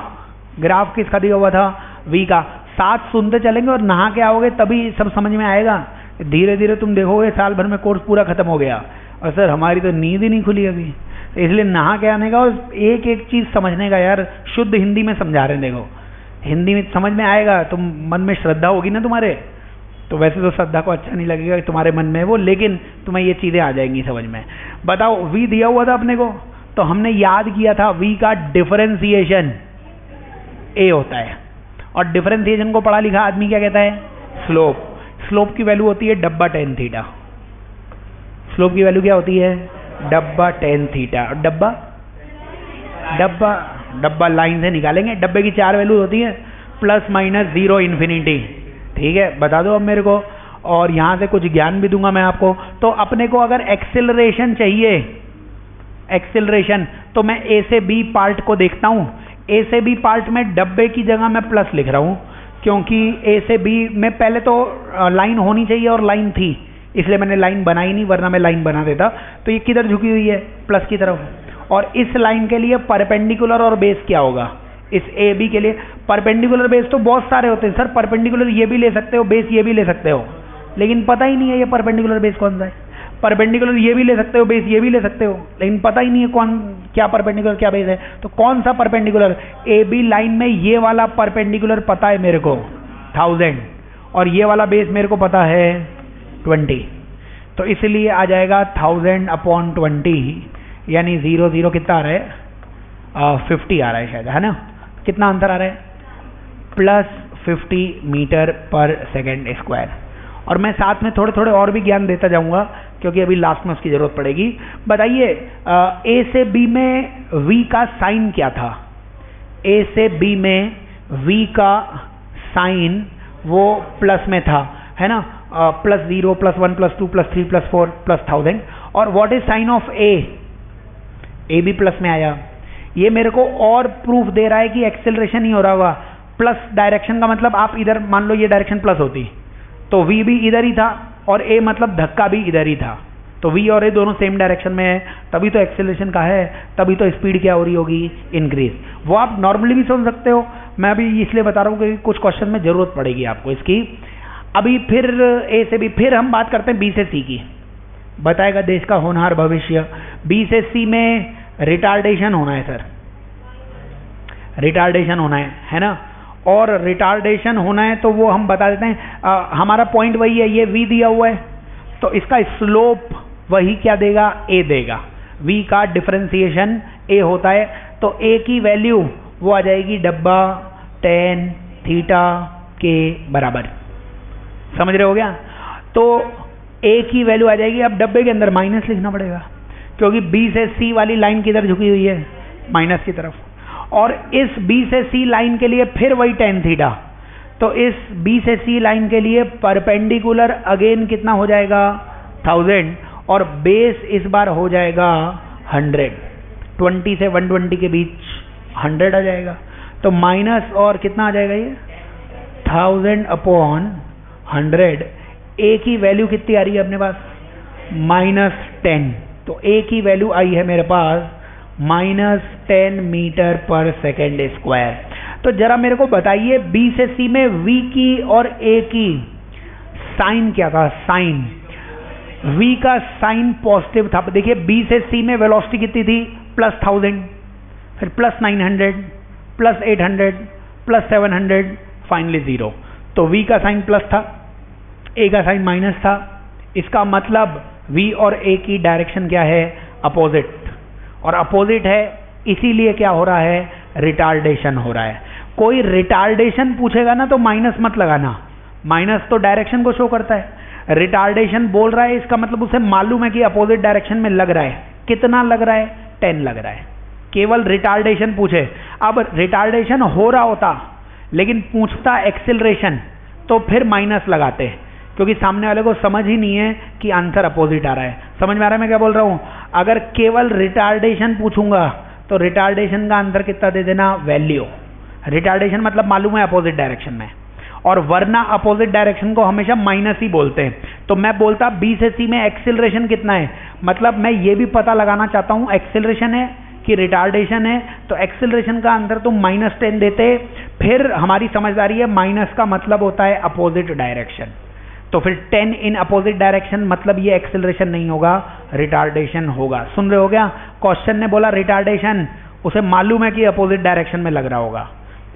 ग्राफ किसका दिया हुआ था? वी का। साथ सुनते चलेंगे और नहा के आओगे तभी सब समझ में आएगा। धीरे धीरे तुम देखोगे साल भर में कोर्स पूरा खत्म हो गया और सर हमारी तो नींद ही नहीं खुली अभी। तो इसलिए नहा के आने का और एक एक चीज़ समझने का। यार शुद्ध हिंदी में समझा रहे हैं, देखो हिंदी में समझ में आएगा। तुम मन में श्रद्धा होगी ना तुम्हारे, तो वैसे तो श्रद्धा को अच्छा नहीं लगेगा तुम्हारे मन में वो, लेकिन तुम्हें ये चीज़ें आ जाएंगी समझ में। बताओ वी दिया हुआ था अपने को, तो हमने याद किया था वी का डिफरेंशिएशन ए होता है। और डिफरेंशिएशन को पढ़ा लिखा आदमी क्या कहता है? स्लोप। स्लोप की वैल्यू होती है डब्बा टेन थीटा। स्लोप की वैल्यू क्या होती है? डब्बा टेन थीटा। और डब्बा डब्बा डब्बा लाइन से निकालेंगे। डब्बे की 4 वैल्यू होती है, प्लस माइनस 0 इन्फिनिटी। ठीक है, बता दो अब मेरे को, और यहाँ से कुछ ज्ञान भी दूंगा मैं आपको। तो अपने को अगर एक्सेलरेशन चाहिए, एक्सेलरेशन, तो मैं ए से बी पार्ट को देखता हूँ। ए से बी पार्ट में डब्बे की जगह मैं प्लस लिख रहा हूँ, क्योंकि ए से बी में पहले तो लाइन होनी चाहिए और लाइन थी, इसलिए मैंने लाइन बनाई नहीं, वरना मैं लाइन बना देता। तो ये किधर झुकी हुई है? प्लस की तरफ। और इस लाइन के लिए परपेंडिकुलर और बेस क्या होगा? इस ए बी के लिए परपेंडिकुलर बेस तो बहुत सारे होते हैं सर। परपेंडिकुलर ये भी ले सकते हो, बेस ये भी ले सकते हो, लेकिन पता ही नहीं है ये परपेंडिकुलर बेस कौन सा है। परपेंडिकुलर ये भी ले सकते हो, बेस ये भी ले सकते हो, लेकिन पता ही नहीं है कौन क्या परपेंडिकुलर क्या बेस है। तो कौन सा परपेंडिकुलर? ए बी लाइन में ये वाला परपेंडिकुलर पता है मेरे को 1000, और ये वाला बेस मेरे को पता है 20। तो इसलिए आ जाएगा 1000/20, यानी 0 0 कितना आ रहा है? 50 आ रहा है शायद, है ना? कितना अंतर आ रहा है? +50 मीटर पर सेकेंड स्क्वायर। और मैं साथ में थोड़े थोड़े और भी ज्ञान देता जाऊंगा, क्योंकि अभी लास्ट में उसकी जरूरत पड़ेगी। बताइए ए से बी में वी का साइन क्या था? ए से बी में वी का साइन वो प्लस में था, है ना? +0 +1 +2 +3 +4 +1000। और व्हाट इज साइन ऑफ ए? ए भी प्लस में आया। ये मेरे को और प्रूफ दे रहा है कि एक्सेलरेशन ही हो रहा होगा। प्लस डायरेक्शन का मतलब आप इधर मान लो ये डायरेक्शन प्लस होती तो v भी इधर ही था, और a मतलब धक्का भी इधर ही था। तो v और a दोनों सेम डायरेक्शन में है, तभी तो एक्सेलरेशन का है, तभी तो स्पीड क्या हो रही होगी? इंक्रीज। वो आप नॉर्मली भी समझ सकते हो, मैं अभी इसलिए बता रहा हूँ कि कुछ क्वेश्चन में जरूरत पड़ेगी आपको इसकी। अभी फिर a से b, फिर हम बात करते हैं b से c की। बताएगा देश का होनहार भविष्य। b से c में रिटार्डेशन होना है सर, रिटार्डेशन होना है ना? और रिटार्डेशन होना है तो वो हम बता देते हैं। हमारा पॉइंट वही है, ये v दिया हुआ है, तो इसका स्लोप वही क्या देगा? a देगा। v का डिफरेंशिएशन a होता है, तो ए की वैल्यू वो आ जाएगी डब्बा tan थीटा के बराबर। समझ रहे हो क्या? तो ए की वैल्यू आ जाएगी, अब डब्बे के अंदर माइनस लिखना पड़ेगा क्योंकि बी से सी वाली लाइन किधर झुकी हुई है? माइनस की तरफ। और इस बी से सी लाइन के लिए फिर वही tan थीटा, तो इस बी से सी लाइन के लिए परपेंडिकुलर अगेन कितना हो जाएगा? 1000, और बेस इस बार हो जाएगा 100। 20 से 120 के बीच 100 आ जाएगा, तो माइनस और कितना आ जाएगा ये? 1000/100। ए की वैल्यू कितनी आ रही है अपने पास? -10। तो ए की वैल्यू आई है मेरे पास -10 मीटर पर सेकेंड स्क्वायर। तो जरा मेरे को बताइए बी से सी में वी की और ए की साइन क्या था? साइन वी का साइन पॉजिटिव था। देखिए बी से सी में वेलोसिटी कितनी थी? +1000, फिर +900, +800, +700, फाइनली 0। तो वी का साइन प्लस था, ए का साइन माइनस था। इसका मतलब वी और ए की डायरेक्शन क्या है? अपोजिट। और अपोजिट है इसीलिए क्या हो रहा है? रिटार्डेशन हो रहा है। कोई रिटार्डेशन पूछेगा ना तो माइनस मत लगाना, माइनस तो डायरेक्शन को शो करता है। रिटार्डेशन बोल रहा है इसका मतलब उसे मालूम है कि अपोजिट डायरेक्शन में लग रहा है। कितना लग रहा है? 10 लग रहा है। केवल रिटार्डेशन पूछे। अब रिटार्डेशन हो रहा होता लेकिन पूछता एक्सेलरेशन तो फिर माइनस लगाते, क्योंकि सामने वाले को समझ ही नहीं है कि आंसर अपोजिट आ रहा है। समझ में आ रहा है मैं क्या बोल रहा हूँ? अगर केवल रिटार्डेशन पूछूंगा तो रिटार्डेशन का आंसर कितना दे देना? वैल्यू। रिटार्डेशन मतलब मालूम है अपोजिट डायरेक्शन में, और वरना अपोजिट डायरेक्शन को हमेशा माइनस ही बोलते हैं। तो मैं बोलता बी से सी में एक्सेलरेशन कितना है, मतलब मैं ये भी पता लगाना चाहता हूँ एक्सेलरेशन है कि रिटार्डेशन है, तो एक्सेलरेशन का आंसर तुम -10 देते, फिर हमारी समझदारी है माइनस का मतलब होता है अपोजिट डायरेक्शन। तो फिर 10 इन अपोजिट डायरेक्शन मतलब ये एक्सेलरेशन नहीं होगा, रिटार्डेशन होगा। सुन रहे हो क्या? क्वेश्चन ने बोला रिटार्डेशन, उसे मालूम है कि अपोजिट डायरेक्शन में लग रहा होगा,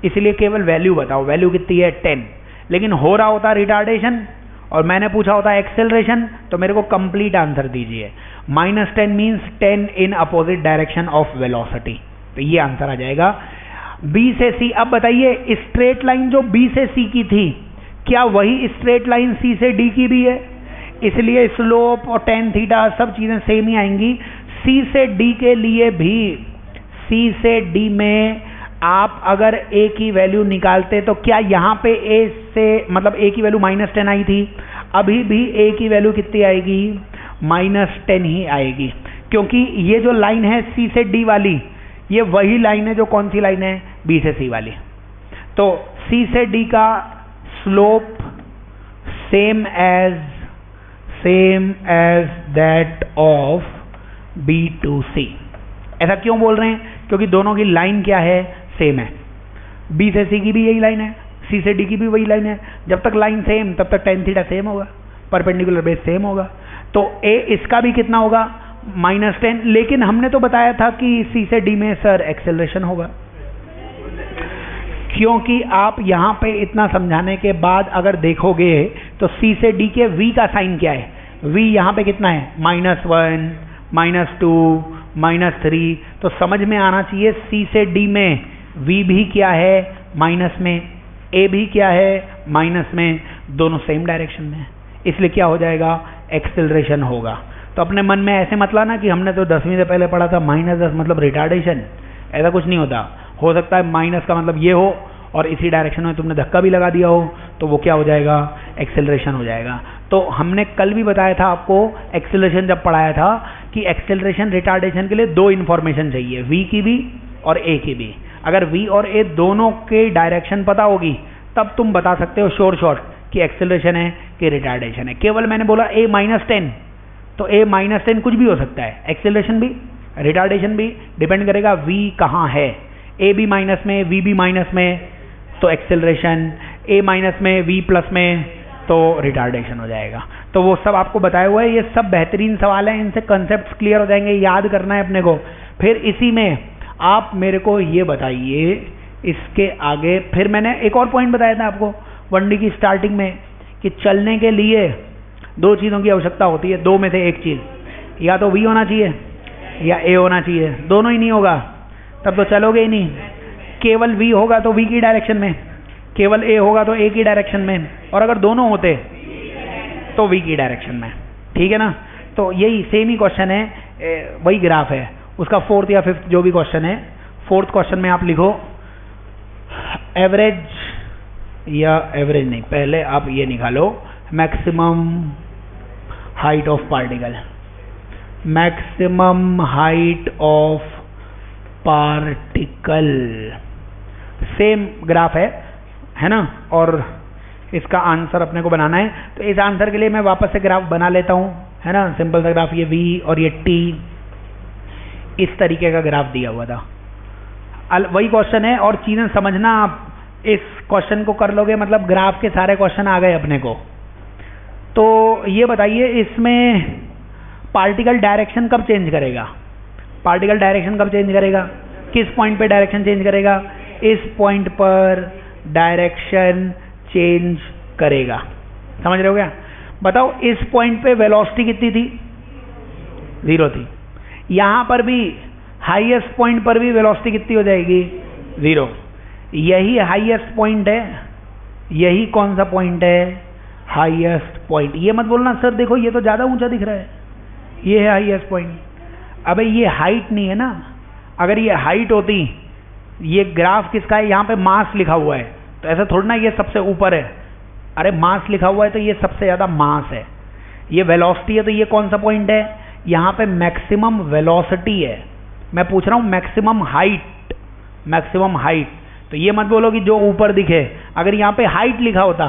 इसलिए केवल वैल्यू बताओ। वैल्यू कितनी है? 10। लेकिन हो रहा होता रिटार्डेशन और मैंने पूछा होता एक्सेलरेशन, तो मेरे को कंप्लीट आंसर दीजिए। -10 means 10 in opposite direction of velocity, तो ये आंसर आ जाएगा बी से सी। अब बताइए स्ट्रेट लाइन जो बी से सी की थी, क्या वही स्ट्रेट लाइन सी से डी की भी है? इसलिए स्लोप और tan थीटा सब चीजें सेम ही आएंगी। सी से डी के लिए भी, सी से डी में आप अगर ए की वैल्यू निकालते तो क्या यहाँ पे ए से मतलब ए की वैल्यू -10 आई थी, अभी भी ए की वैल्यू कितनी आएगी? -10 ही आएगी, क्योंकि ये जो लाइन है सी से डी वाली, ये वही लाइन है जो कौन सी लाइन है? बी से सी वाली। तो सी से डी का slope same as that of B to C. ऐसा क्यों बोल रहे हैं? क्योंकि दोनों की लाइन क्या है? सेम है। बी से सी की भी यही लाइन है, सी से डी की भी वही लाइन है। जब तक लाइन सेम तब तक tan थीटा सेम होगा, परपेंडिकुलर बेस सेम होगा। तो ए इसका भी कितना होगा? -10। लेकिन हमने तो बताया था कि सी से डी में सर एक्सेलरेशन होगा, क्योंकि आप यहाँ पे इतना समझाने के बाद अगर देखोगे तो सी से डी के v का साइन क्या है? v यहाँ पे कितना है? -1, -2, -3। तो समझ में आना चाहिए सी से डी में v भी क्या है? माइनस में, a भी क्या है? माइनस में, दोनों सेम डायरेक्शन में, इसलिए क्या हो जाएगा? एक्सेलरेशन होगा। तो अपने मन में ऐसे मत लाना कि हमने तो 10वीं से पहले पढ़ा था -10 मतलब रिटार्डेशन, ऐसा कुछ नहीं होता। हो सकता है माइनस का मतलब ये हो और इसी डायरेक्शन में तुमने धक्का भी लगा दिया हो, तो वो क्या हो जाएगा? एक्सेलरेशन हो जाएगा। तो हमने कल भी बताया था आपको एक्सेलरेशन जब पढ़ाया था कि एक्सेलरेशन रिटार्डेशन के लिए 2 इन्फॉर्मेशन चाहिए, v की भी और a की भी। अगर v और a दोनों के डायरेक्शन पता होगी तब तुम बता सकते हो शॉर्ट कि एक्सेलरेशन है कि रिटार्डेशन है। केवल मैंने बोला a -10, तो a -10 कुछ भी हो सकता है, एक्सेलरेशन भी रिटार्डेशन भी, डिपेंड करेगा v कहाँ है। a भी माइनस में, v भी माइनस में, तो एक्सेलरेशन, a माइनस में, v प्लस में, तो रिटार्डेशन हो जाएगा। तो वो सब आपको बताया हुआ है। ये सब बेहतरीन सवाल हैं, इनसे कंसेप्ट क्लियर हो जाएंगे, याद करना है अपने को। फिर इसी में आप मेरे को ये बताइए इसके आगे, फिर मैंने एक और पॉइंट बताया था आपको 1D की स्टार्टिंग में कि चलने के लिए 2 चीज़ों की आवश्यकता होती है, 2 में से एक चीज़, या तो v होना चाहिए या a होना चाहिए, दोनों ही नहीं होगा तब तो चलोगे ही नहीं। केवल v होगा तो v की डायरेक्शन में, केवल a होगा तो a की डायरेक्शन में, और अगर दोनों होते तो v की डायरेक्शन में। ठीक है ना। तो यही सेम ही क्वेश्चन है, वही ग्राफ है उसका, फोर्थ या फिफ्थ जो भी क्वेश्चन है। फोर्थ क्वेश्चन में आप लिखो एवरेज, या एवरेज नहीं, पहले आप ये निकालो maximum height of particle, maximum height of particle. Same graph है ना, और इसका आंसर अपने को बनाना है। तो इस आंसर के लिए मैं वापस से ग्राफ बना लेता हूं, है ना, सिंपल सा ग्राफ, ये v और ये t, इस तरीके का ग्राफ दिया हुआ था। वही क्वेश्चन है, और चीजें समझना, आप इस क्वेश्चन को कर लोगे मतलब ग्राफ के सारे क्वेश्चन आ गए अपने को। तो ये बताइए इसमें पार्टिकल डायरेक्शन कब चेंज करेगा, पार्टिकल डायरेक्शन कब चेंज करेगा, किस पॉइंट पे डायरेक्शन चेंज करेगा, इस पॉइंट पर डायरेक्शन चेंज करेगा। समझ रहे हो क्या? बताओ इस पॉइंट पे वेलोसिटी कितनी थी, 0 थी। यहां पर भी हाईएस्ट पॉइंट पर भी वेलोसिटी कितनी हो जाएगी, 0। यही हाईएस्ट पॉइंट है, यही कौन सा पॉइंट है, हाईएस्ट पॉइंट। ये मत बोलना सर देखो ये तो ज्यादा ऊंचा दिख रहा है, ये है हाईएस्ट पॉइंट। अबे ये हाइट नहीं है ना, अगर ये हाइट होती, ये ग्राफ किसका है, यहाँ पे मास लिखा हुआ है, तो ऐसा थोड़ा ना ये सबसे ऊपर है। अरे मास लिखा हुआ है तो ये सबसे ज्यादा मास है। ये वेलोसिटी है तो ये कौन सा पॉइंट है, यहाँ पे मैक्सिमम वेलोसिटी है। मैं पूछ रहा हूँ मैक्सिमम हाइट, मैक्सिमम हाइट। तो ये मत बोलो कि जो ऊपर दिखे, अगर यहाँ पे हाइट लिखा होता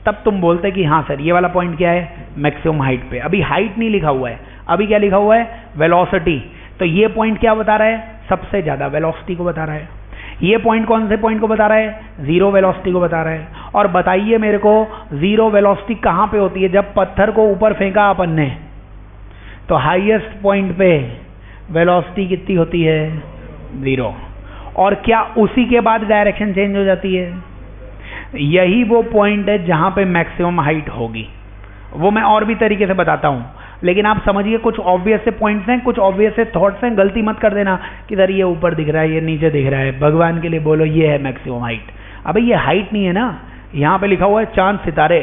तब तुम बोलते कि हाँ सर ये वाला पॉइंट क्या है, मैक्सिमम हाइट पे। अभी हाइट नहीं लिखा हुआ है, अभी क्या लिखा हुआ है, वेलोसिटी। तो ये पॉइंट क्या बता रहा है, सबसे ज्यादा वेलोसिटी को बता रहा है। ये पॉइंट कौन से पॉइंट को बता रहा है, 0 वेलोसिटी को बता रहा है। और बताइए मेरे को 0 वेलोसिटी कहाँ पे होती है, जब पत्थर को ऊपर फेंका अपन ने, तो हाईएस्ट पॉइंट पे वेलोसिटी कितनी होती है, 0। और क्या उसी के बाद डायरेक्शन चेंज हो जाती है? यही वो पॉइंट है जहां पे मैक्सिमम हाइट होगी। वो मैं और भी तरीके से बताता हूं, लेकिन आप समझिए कुछ ऑब्वियस से पॉइंट्स हैं, कुछ ऑब्वियस से थॉट्स हैं। गलती मत कर देना कि सर ये ऊपर दिख रहा है, ये नीचे दिख रहा है। भगवान के लिए बोलो ये है मैक्सिमम हाइट। अबे ये हाइट नहीं है ना, यहाँ पे लिखा हुआ है चांद सितारे,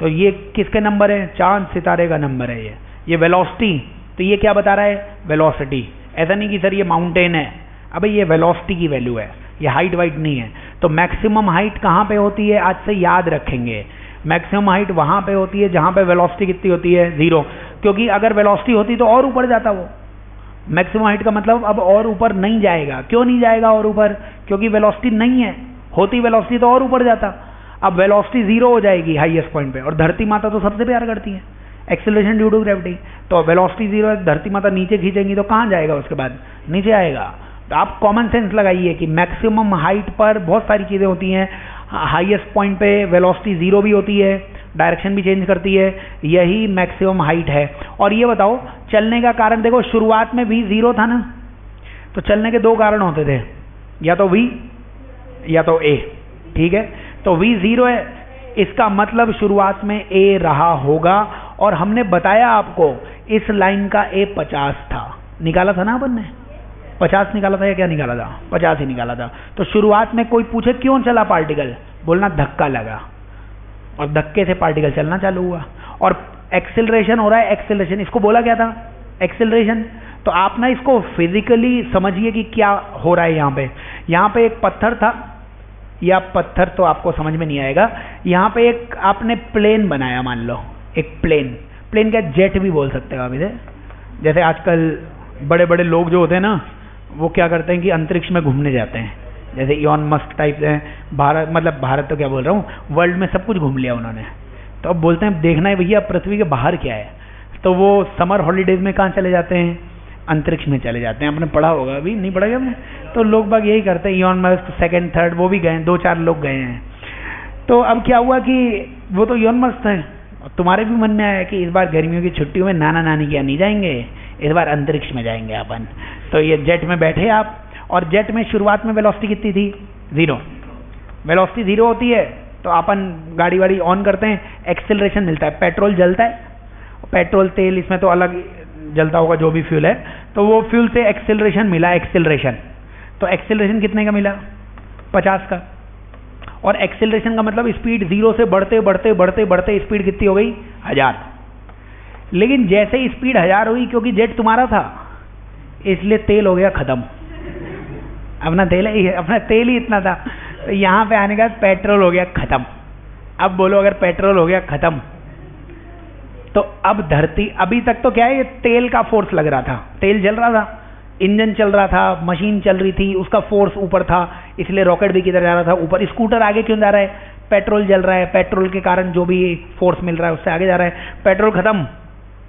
तो ये किसके नंबर है, चांद सितारे का नंबर है। ये वेलोसिटी, तो ये क्या बता रहा है, वेलोसिटी। ऐसा नहीं कि सर ये माउंटेन है, अबे ये वेलोसिटी की वैल्यू है, ये हाइट वाइट नहीं है। तो मैक्सिमम हाइट कहाँ पे होती है, आज से याद रखेंगे। मैक्सिमम हाइट वहां पे होती है जहां पे वेलोसिटी कितनी होती है, 0। क्योंकि अगर वेलोसिटी होती तो और ऊपर जाता वो। मैक्सिमम हाइट का मतलब अब और ऊपर नहीं जाएगा। क्यों नहीं जाएगा और ऊपर, क्योंकि वेलोसिटी नहीं है। होती वेलोसिटी तो और ऊपर जाता। अब वेलोसिटी 0 हो जाएगी हाईएस्ट पॉइंट पे, और धरती माता तो सबसे प्यार करती है, एक्सेलरेशन ड्यू टू ग्रेविटी। तो वेलोसिटी 0 है, धरती माता नीचे खींचेंगी तो कहाँ जाएगा, उसके बाद नीचे आएगा। तो आप कॉमन सेंस लगाइए कि मैक्सिमम हाइट पर बहुत सारी चीजें होती हैं। हाईएस्ट पॉइंट पे वेलोसिटी 0 भी होती है, डायरेक्शन भी चेंज करती है, यही मैक्सिमम हाइट है। और ये बताओ चलने का कारण, देखो शुरुआत में v 0 था ना, तो चलने के 2 कारण होते थे, या तो v या तो a। ठीक है, तो v 0 है, इसका मतलब शुरुआत में a रहा होगा। और हमने बताया आपको इस लाइन का a 50 था, निकाला था ना अपन ने, 50 निकाला था या क्या निकाला था, 50 ही निकाला था। तो शुरुआत में कोई पूछे क्यों चला पार्टिकल, बोलना धक्का लगा, और धक्के से पार्टिकल चलना चालू हुआ। और एक्सेलरेशन हो रहा है, एक्सेलरेशन, इसको बोला क्या था, एक्सेलरेशन। तो आप ना इसको फिजिकली समझिए कि क्या हो रहा है। यहाँ पे एक पत्थर था, या पत्थर तो आपको समझ में नहीं आएगा। यहाँ पे एक आपने प्लेन बनाया, मान लो एक प्लेन का जेट भी बोल सकते हो आप इसे। जैसे आजकल बड़े बड़े लोग जो होते हैं ना, वो क्या करते हैं कि अंतरिक्ष में घूमने जाते हैं, जैसे इलॉन मस्क टाइप हैं। भारत, मतलब भारत तो क्या बोल रहा हूँ, वर्ल्ड में सब कुछ घूम लिया उन्होंने। तो अब बोलते हैं देखना है भैया पृथ्वी के बाहर क्या है। तो वो समर हॉलीडेज में कहाँ चले जाते हैं, अंतरिक्ष में चले जाते हैं। आपने पढ़ा होगा, अभी नहीं पढ़ा क्या आपने? तो लोग बाग यही करते हैं। इलॉन मस्क सेकंड थर्ड वो भी गए, 2-4 लोग गए हैं। तो अब क्या हुआ कि वो तो इलॉन मस्क है, तुम्हारे भी मन में आया कि इस बार गर्मियों की छुट्टियों में नाना नानी क्या नहीं जाएंगे, इस बार अंतरिक्ष में जाएंगे अपन। तो ये जेट में बैठे आप, और जेट में शुरुआत में वेलोसिटी कितनी थी, 0। वेलोसिटी 0 होती है तो अपन गाड़ी वाड़ी ऑन करते हैं, एक्सेलरेशन मिलता है, पेट्रोल जलता है, पेट्रोल तेल इसमें तो अलग जलता होगा जो भी फ्यूल है, तो वो फ्यूल से एक्सेलरेशन मिला, एक्सेलरेशन। तो एक्सेलरेशन कितने का मिला? 50 का। और एक्सेलरेशन का मतलब स्पीड 0 से बढ़ते बढ़ते बढ़ते बढ़ते स्पीड कितनी हो गई? 1000। लेकिन जैसे ही स्पीड 1000 हुई, क्योंकि जेट तुम्हारा था इसलिए तेल हो गया खत्म। अपना तेल ही इतना था, तो यहाँ पे आने के बाद पेट्रोल हो गया खत्म। अब बोलो अगर पेट्रोल हो गया खत्म तो अब धरती, अभी तक तो क्या है, ये तेल का फोर्स लग रहा था, तेल जल रहा था, इंजन चल रहा था, मशीन चल रही थी, उसका फोर्स ऊपर था, इसलिए रॉकेट भी किधर जा रहा था? ऊपर। स्कूटर आगे क्यों जा रहा है? पेट्रोल जल रहा है, पेट्रोल के कारण जो भी फोर्स मिल रहा है उससे आगे जा रहा है। पेट्रोल खत्म,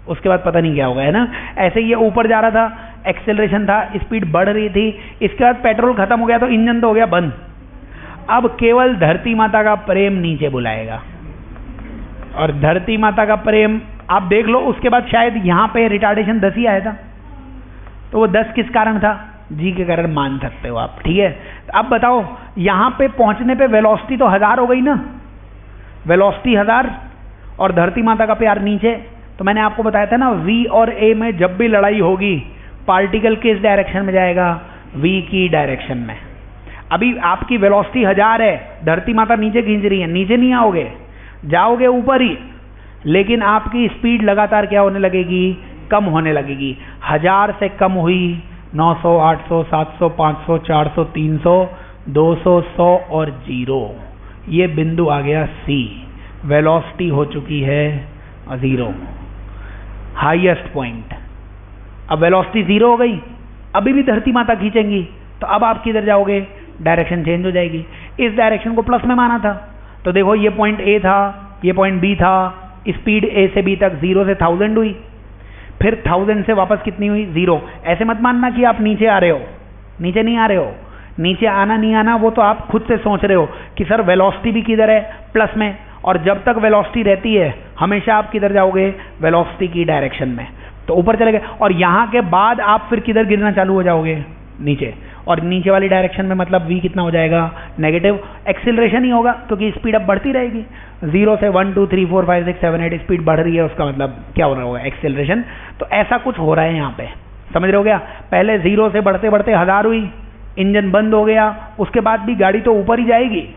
उसके बाद पता नहीं क्या होगा, है ना? ऐसे ही ये ऊपर जा रहा था, एक्सेलरेशन था, स्पीड बढ़ रही थी, इसके बाद पेट्रोल खत्म हो गया तो इंजन तो हो गया बंद। अब केवल धरती माता का प्रेम नीचे बुलाएगा, और धरती माता का प्रेम आप देख लो। उसके बाद शायद यहाँ पे रिटार्डेशन 10 ही आया था, तो वो 10 किस कारण था? जी के कारण मान सकते हो आप, ठीक है? अब बताओ, यहाँ पे पहुंचने पे वेलोसिटी तो 1000 हो गई ना, वेलोसिटी 1000 और धरती माता का प्यार नीचे। तो मैंने आपको बताया था ना, V और A में जब भी लड़ाई होगी पार्टिकल किस डायरेक्शन में जाएगा? V की डायरेक्शन में। अभी आपकी वेलोसिटी 1000 है, धरती माता नीचे खींच रही है, नीचे नहीं आओगे, जाओगे ऊपर ही, लेकिन आपकी स्पीड लगातार क्या होने लगेगी? कम होने लगेगी। 1000 से कम हुई 900, 800, 700, 500, 400, 300, 200, 100 और 0। ये बिंदु आ गया C। वेलोसिटी हो चुकी है 0, हाईएस्ट पॉइंट। अब वेलोसिटी 0 हो गई, अभी भी धरती माता खींचेंगी, तो अब आप किधर जाओगे? डायरेक्शन चेंज हो जाएगी। इस डायरेक्शन को प्लस में माना था, तो देखो ये पॉइंट A था, ये पॉइंट B था, स्पीड A से B तक 0 से 1000 हुई, फिर 1000 से वापस कितनी हुई? 0। ऐसे मत मानना कि आप नीचे आ रहे हो, नीचे नहीं आ रहे हो। नीचे आना नहीं आना वो तो आप खुद से सोच रहे हो कि सर वेलोसिटी भी किधर है? प्लस में। और जब तक वेलोसिटी रहती है हमेशा आप किधर जाओगे? वेलोसिटी की डायरेक्शन में, तो ऊपर चले गए। और यहाँ के बाद आप फिर किधर गिरना चालू हो जाओगे? नीचे। और नीचे वाली डायरेक्शन में मतलब V कितना हो जाएगा? नेगेटिव। एक्सीलरेशन ही होगा क्योंकि स्पीड अब बढ़ती रहेगी। 0 से 1 2 3 4 5 6 7 8 स्पीड बढ़ रही है, उसका मतलब क्या हो रहा होगा? एक्सीलरेशन। तो ऐसा कुछ हो रहा है यहाँ पे, समझ रहे हो क्या? पहले 0 से बढ़ते बढ़ते 1000 हुई, इंजन बंद हो गया, उसके बाद भी गाड़ी तो ऊपर ही जाएगी।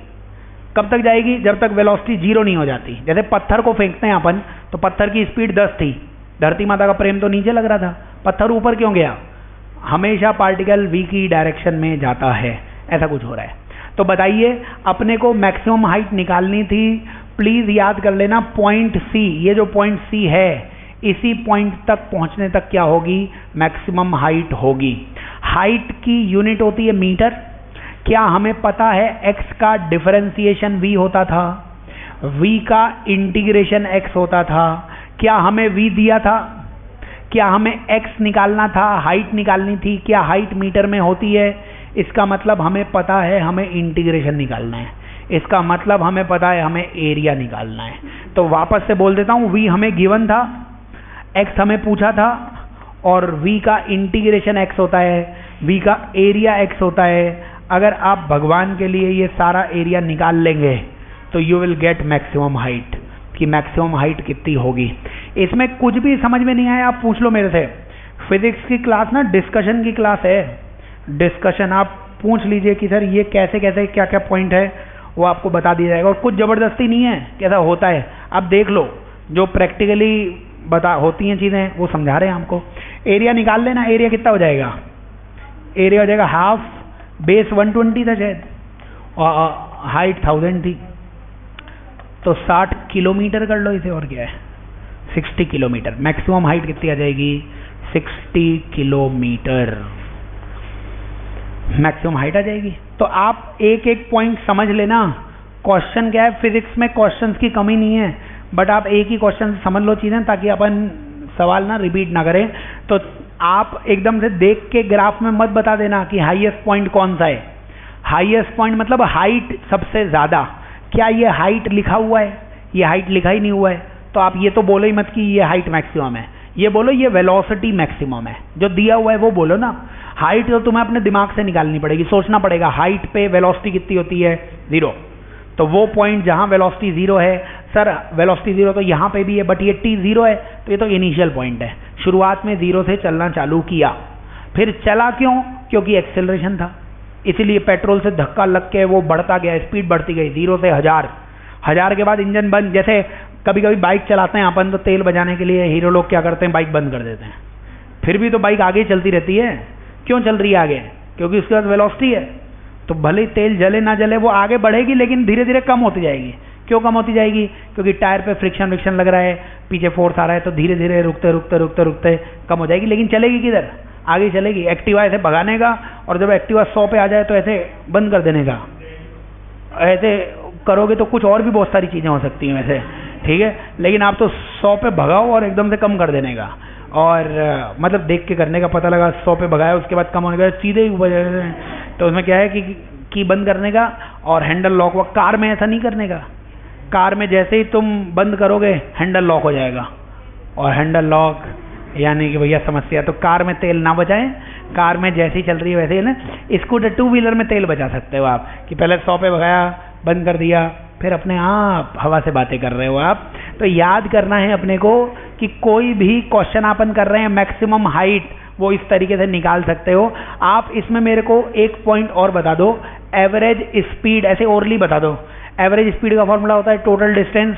कब तक जाएगी? जब तक वेलोसिटी 0 नहीं हो जाती। जैसे पत्थर को फेंकते हैं अपन, तो पत्थर की स्पीड 10 थी, धरती माता का प्रेम तो नीचे लग रहा था, पत्थर ऊपर क्यों गया? हमेशा पार्टिकल V की डायरेक्शन में जाता है। ऐसा कुछ हो रहा है। तो बताइए, अपने को मैक्सिमम हाइट निकालनी थी। प्लीज याद कर लेना, पॉइंट C, ये जो पॉइंट C है, इसी पॉइंट तक पहुंचने तक क्या होगी? मैक्सिमम हाइट होगी। हाइट की यूनिट होती है मीटर। क्या हमें पता है x का डिफरेंशिएशन v होता था, v का इंटीग्रेशन x होता था? क्या हमें v दिया था? क्या हमें x निकालना था, हाइट निकालनी थी? क्या हाइट मीटर में होती है? इसका मतलब हमें पता है हमें इंटीग्रेशन निकालना है, इसका मतलब हमें पता है हमें एरिया निकालना है। तो वापस से बोल देता हूं, v हमें गिवन था, x हमें पूछा था, और v का इंटीग्रेशन x होता है, v का एरिया x होता है। अगर आप भगवान के लिए ये सारा एरिया निकाल लेंगे तो you will get maximum height, कि मैक्सिमम हाइट कितनी होगी। इसमें कुछ भी समझ में नहीं आया आप पूछ लो मेरे से। फिजिक्स की क्लास ना डिस्कशन की क्लास है, डिस्कशन आप पूछ लीजिए कि सर ये कैसे कैसे क्या क्या पॉइंट है, वो आपको बता दिया जाएगा। और कुछ ज़बरदस्ती नहीं है, कैसा होता है आप देख लो, जो प्रैक्टिकली होती हैं चीज़ें वो समझा रहे हैं हमको। एरिया निकाल लेना, एरिया कितना हो जाएगा? एरिया हो जाएगा हाफ, बेस 120 था शायद, और हाइट 1000 थी, तो 60 किलोमीटर कर लो इसे, और क्या है? 60 किलोमीटर। मैक्सिमम हाइट कितनी आ जाएगी? 60 किलोमीटर मैक्सिमम हाइट आ जाएगी। तो आप एक एक पॉइंट समझ लेना। क्वेश्चन क्या है, फिजिक्स में क्वेश्चंस की कमी नहीं है, बट आप एक ही क्वेश्चन से समझ लो चीज़ें, ताकि अपन सवाल ना रिपीट ना करें। तो आप एकदम से देख के ग्राफ में मत बता देना कि हाईएस्ट पॉइंट कौन सा है। हाईएस्ट पॉइंट मतलब हाइट सबसे ज़्यादा। क्या ये हाइट लिखा हुआ है? ये हाइट लिखा ही नहीं हुआ है, तो आप ये तो बोलो ही मत कि ये हाइट मैक्सिमम है, ये बोलो ये वेलोसिटी मैक्सिमम है। जो दिया हुआ है वो बोलो ना। हाइट तो तुम्हें अपने दिमाग से निकालनी पड़ेगी, सोचना पड़ेगा हाइट पे वेलोसिटी कितनी होती है? 0। तो वो पॉइंट जहाँ वेलोसिटी 0 है, सर वेलोसिटी 0 तो यहाँ पे भी है, बट ये t 0 है, तो ये तो इनिशियल पॉइंट है। शुरुआत में 0 से चलना चालू किया, फिर चला क्यों? क्योंकि एक्सेलरेशन था। इसीलिए पेट्रोल से धक्का लग के वो बढ़ता गया, स्पीड बढ़ती गई 0 से 1000, 1000 के बाद इंजन बंद। जैसे कभी कभी बाइक चलाते हैं अपन, तो तेल बचाने के लिए हीरो लोग क्या करते हैं, बाइक बंद कर देते हैं, फिर भी तो बाइक आगे चलती रहती है। क्यों चल रही है आगे? क्योंकि उसके पास वेलोसिटी है। तो भले ही तेल जले ना जले, वो आगे बढ़ेगी, लेकिन धीरे धीरे कम होती जाएगी। क्यों कम होती जाएगी? क्योंकि टायर पे फ्रिक्शन विक्शन लग रहा है, पीछे फोर्स आ रहा है, तो धीरे धीरे रुकते रुकते रुकते रुकते कम हो जाएगी। लेकिन चलेगी किधर? आगे चलेगी। एक्टिवा ऐसे भगाने का, और जब एक्टिवा 100 पे आ जाए तो ऐसे बंद कर देने का। ऐसे करोगे तो कुछ और भी बहुत सारी चीज़ें हो सकती हैं वैसे, ठीक है। लेकिन आप तो 100 पे भगाओ और एकदम से कम कर देने का, और मतलब देख के करने का। पता लगा 100 पे भगाया, उसके बाद कम होने का, सीधे ही ऊपर। तो उसमें क्या है कि बंद करने का और हैंडल लॉक। वो कार में ऐसा नहीं करने का। कार में जैसे ही तुम बंद करोगे हैंडल लॉक हो जाएगा, और हैंडल लॉक यानी कि भैया समस्या। तो कार में तेल ना बचाएं। कार में जैसे ही चल रही है वैसे ही ना। स्कूटर 2 व्हीलर में तेल बचा सकते हो आप, कि पहले 100 पे भगाया, बंद कर दिया, फिर अपने आप हवा से बातें कर रहे हो आप। तो याद करना है अपने को कि कोई भी क्वेश्चन अपन कर रहे हैं, मैक्सिमम हाइट वो इस तरीके से निकाल सकते हो आप। इसमें मेरे को एक पॉइंट और बता दो, एवरेज स्पीड ऐसे ओरली बता दो। एवरेज स्पीड का फॉर्मूला होता है total distance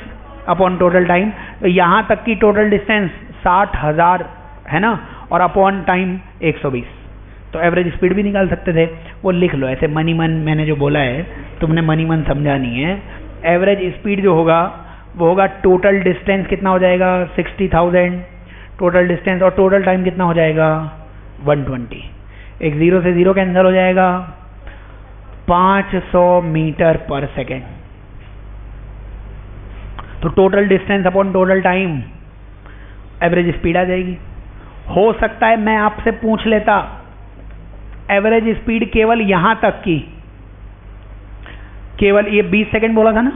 upon total time. तो यहाँ तक की टोटल डिस्टेंस 60,000 है ना, और अपॉन टाइम 120। तो एवरेज स्पीड भी निकाल सकते थे। वो लिख लो ऐसे मनी मन, मैंने जो बोला है तुमने मनी मन समझा नहीं है। एवरेज स्पीड जो होगा वो होगा टोटल डिस्टेंस कितना हो जाएगा 60,000 टोटल डिस्टेंस, और टोटल टाइम कितना हो जाएगा 120। एक 0 से 0 कैंसिल हो जाएगा, 500 मीटर पर सेकेंड। तो total distance upon total time average speed आ जाएगी। हो सकता है मैं आपसे पूछ लेता एवरेज स्पीड केवल यहां तक की, केवल ये 20 सेकंड बोला था ना,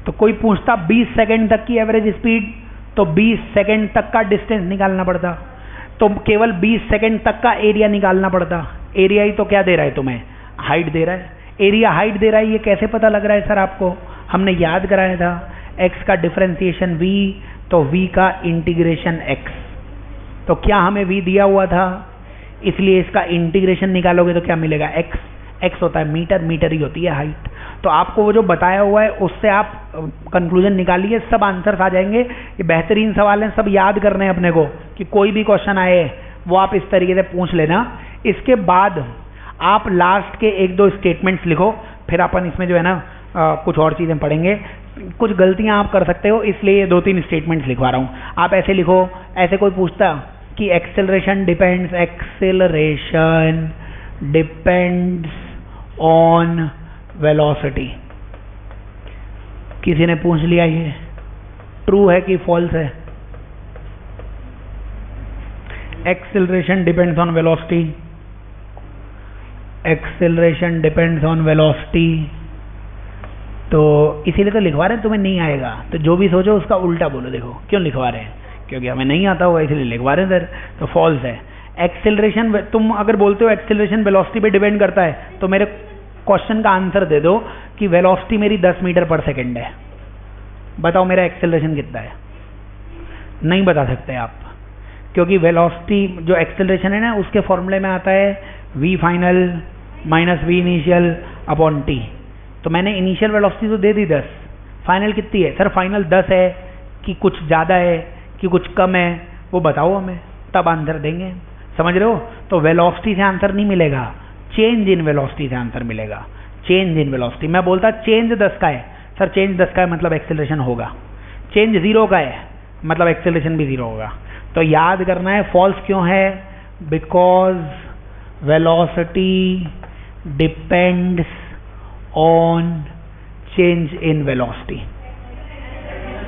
तो कोई पूछता 20 सेकंड तक की एवरेज स्पीड, तो 20 सेकंड तक का डिस्टेंस निकालना पड़ता, तो केवल 20 सेकंड तक का एरिया निकालना पड़ता। एरिया ही तो क्या दे रहा है तुम्हें, हाइट दे रहा है। एरिया हाइट दे रहा है, ये कैसे पता लग रहा है सर आपको? हमने याद कराया था x का डिफरेंशिएशन v, तो v का इंटीग्रेशन x। तो क्या हमें v दिया हुआ था, इसलिए इसका इंटीग्रेशन निकालोगे तो क्या मिलेगा x। x होता है मीटर, मीटर ही होती है हाइट। तो आपको वो जो बताया हुआ है उससे आप कंक्लूजन निकालिए, सब आंसर्स आ जाएंगे। ये बेहतरीन सवाल हैं, सब याद करने हैं अपने को, कि कोई भी क्वेश्चन आए वो आप इस तरीके से पूछ लेना। इसके बाद आप लास्ट के 1-2 स्टेटमेंट्स लिखो, फिर अपन इसमें जो है ना कुछ और चीज़ें पढ़ेंगे। कुछ गलतियां आप कर सकते हो, इसलिए ये 2-3 स्टेटमेंट्स लिखवा रहा हूँ। आप ऐसे लिखो, ऐसे कोई पूछता कि एक्सेलरेशन डिपेंड्स ऑन वेलोसिटी, किसी ने पूछ लिया ये ट्रू है कि फॉल्स है? Acceleration depends on velocity, acceleration depends on velocity. तो इसीलिए तो लिखवा रहे हैं, तुम्हें नहीं आएगा तो जो भी सोचो उसका उल्टा बोलो। देखो क्यों लिखवा रहे हैं, क्योंकि हमें नहीं आता होगा इसलिए लिखवा रहे हैं सर। तो फॉल्स है। एक्सेलरेशन, तुम अगर बोलते हो एक्सेलरेशन वेलोसिटी पे डिपेंड करता है, तो मेरे क्वेश्चन का आंसर दे दो कि वेलोसिटी मेरी 10 मीटर पर सेकेंड है, बताओ मेरा एक्सेलरेशन कितना है। नहीं बता सकते आप, क्योंकि वेलोसिटी जो एक्सेलरेशन है ना उसके फॉर्मूले में आता है v final minus v initial upon t। तो मैंने इनिशियल वेलोसिटी तो दे दी 10, फाइनल कितनी है सर? फाइनल 10 है कि कुछ ज़्यादा है कि कुछ कम है, वो बताओ हमें, तब आंसर देंगे। समझ रहे हो? तो वेलोसिटी से आंसर नहीं मिलेगा, चेंज इन वेलोसिटी से आंसर मिलेगा। चेंज इन वेलोसिटी, मैं बोलता चेंज 10 का है सर, चेंज 10 का है मतलब एक्सेलरेशन होगा। चेंज 0 का है मतलब एक्सेलरेशन भी 0 होगा। तो याद करना है फॉल्स क्यों है, because velocity depends on change in velocity.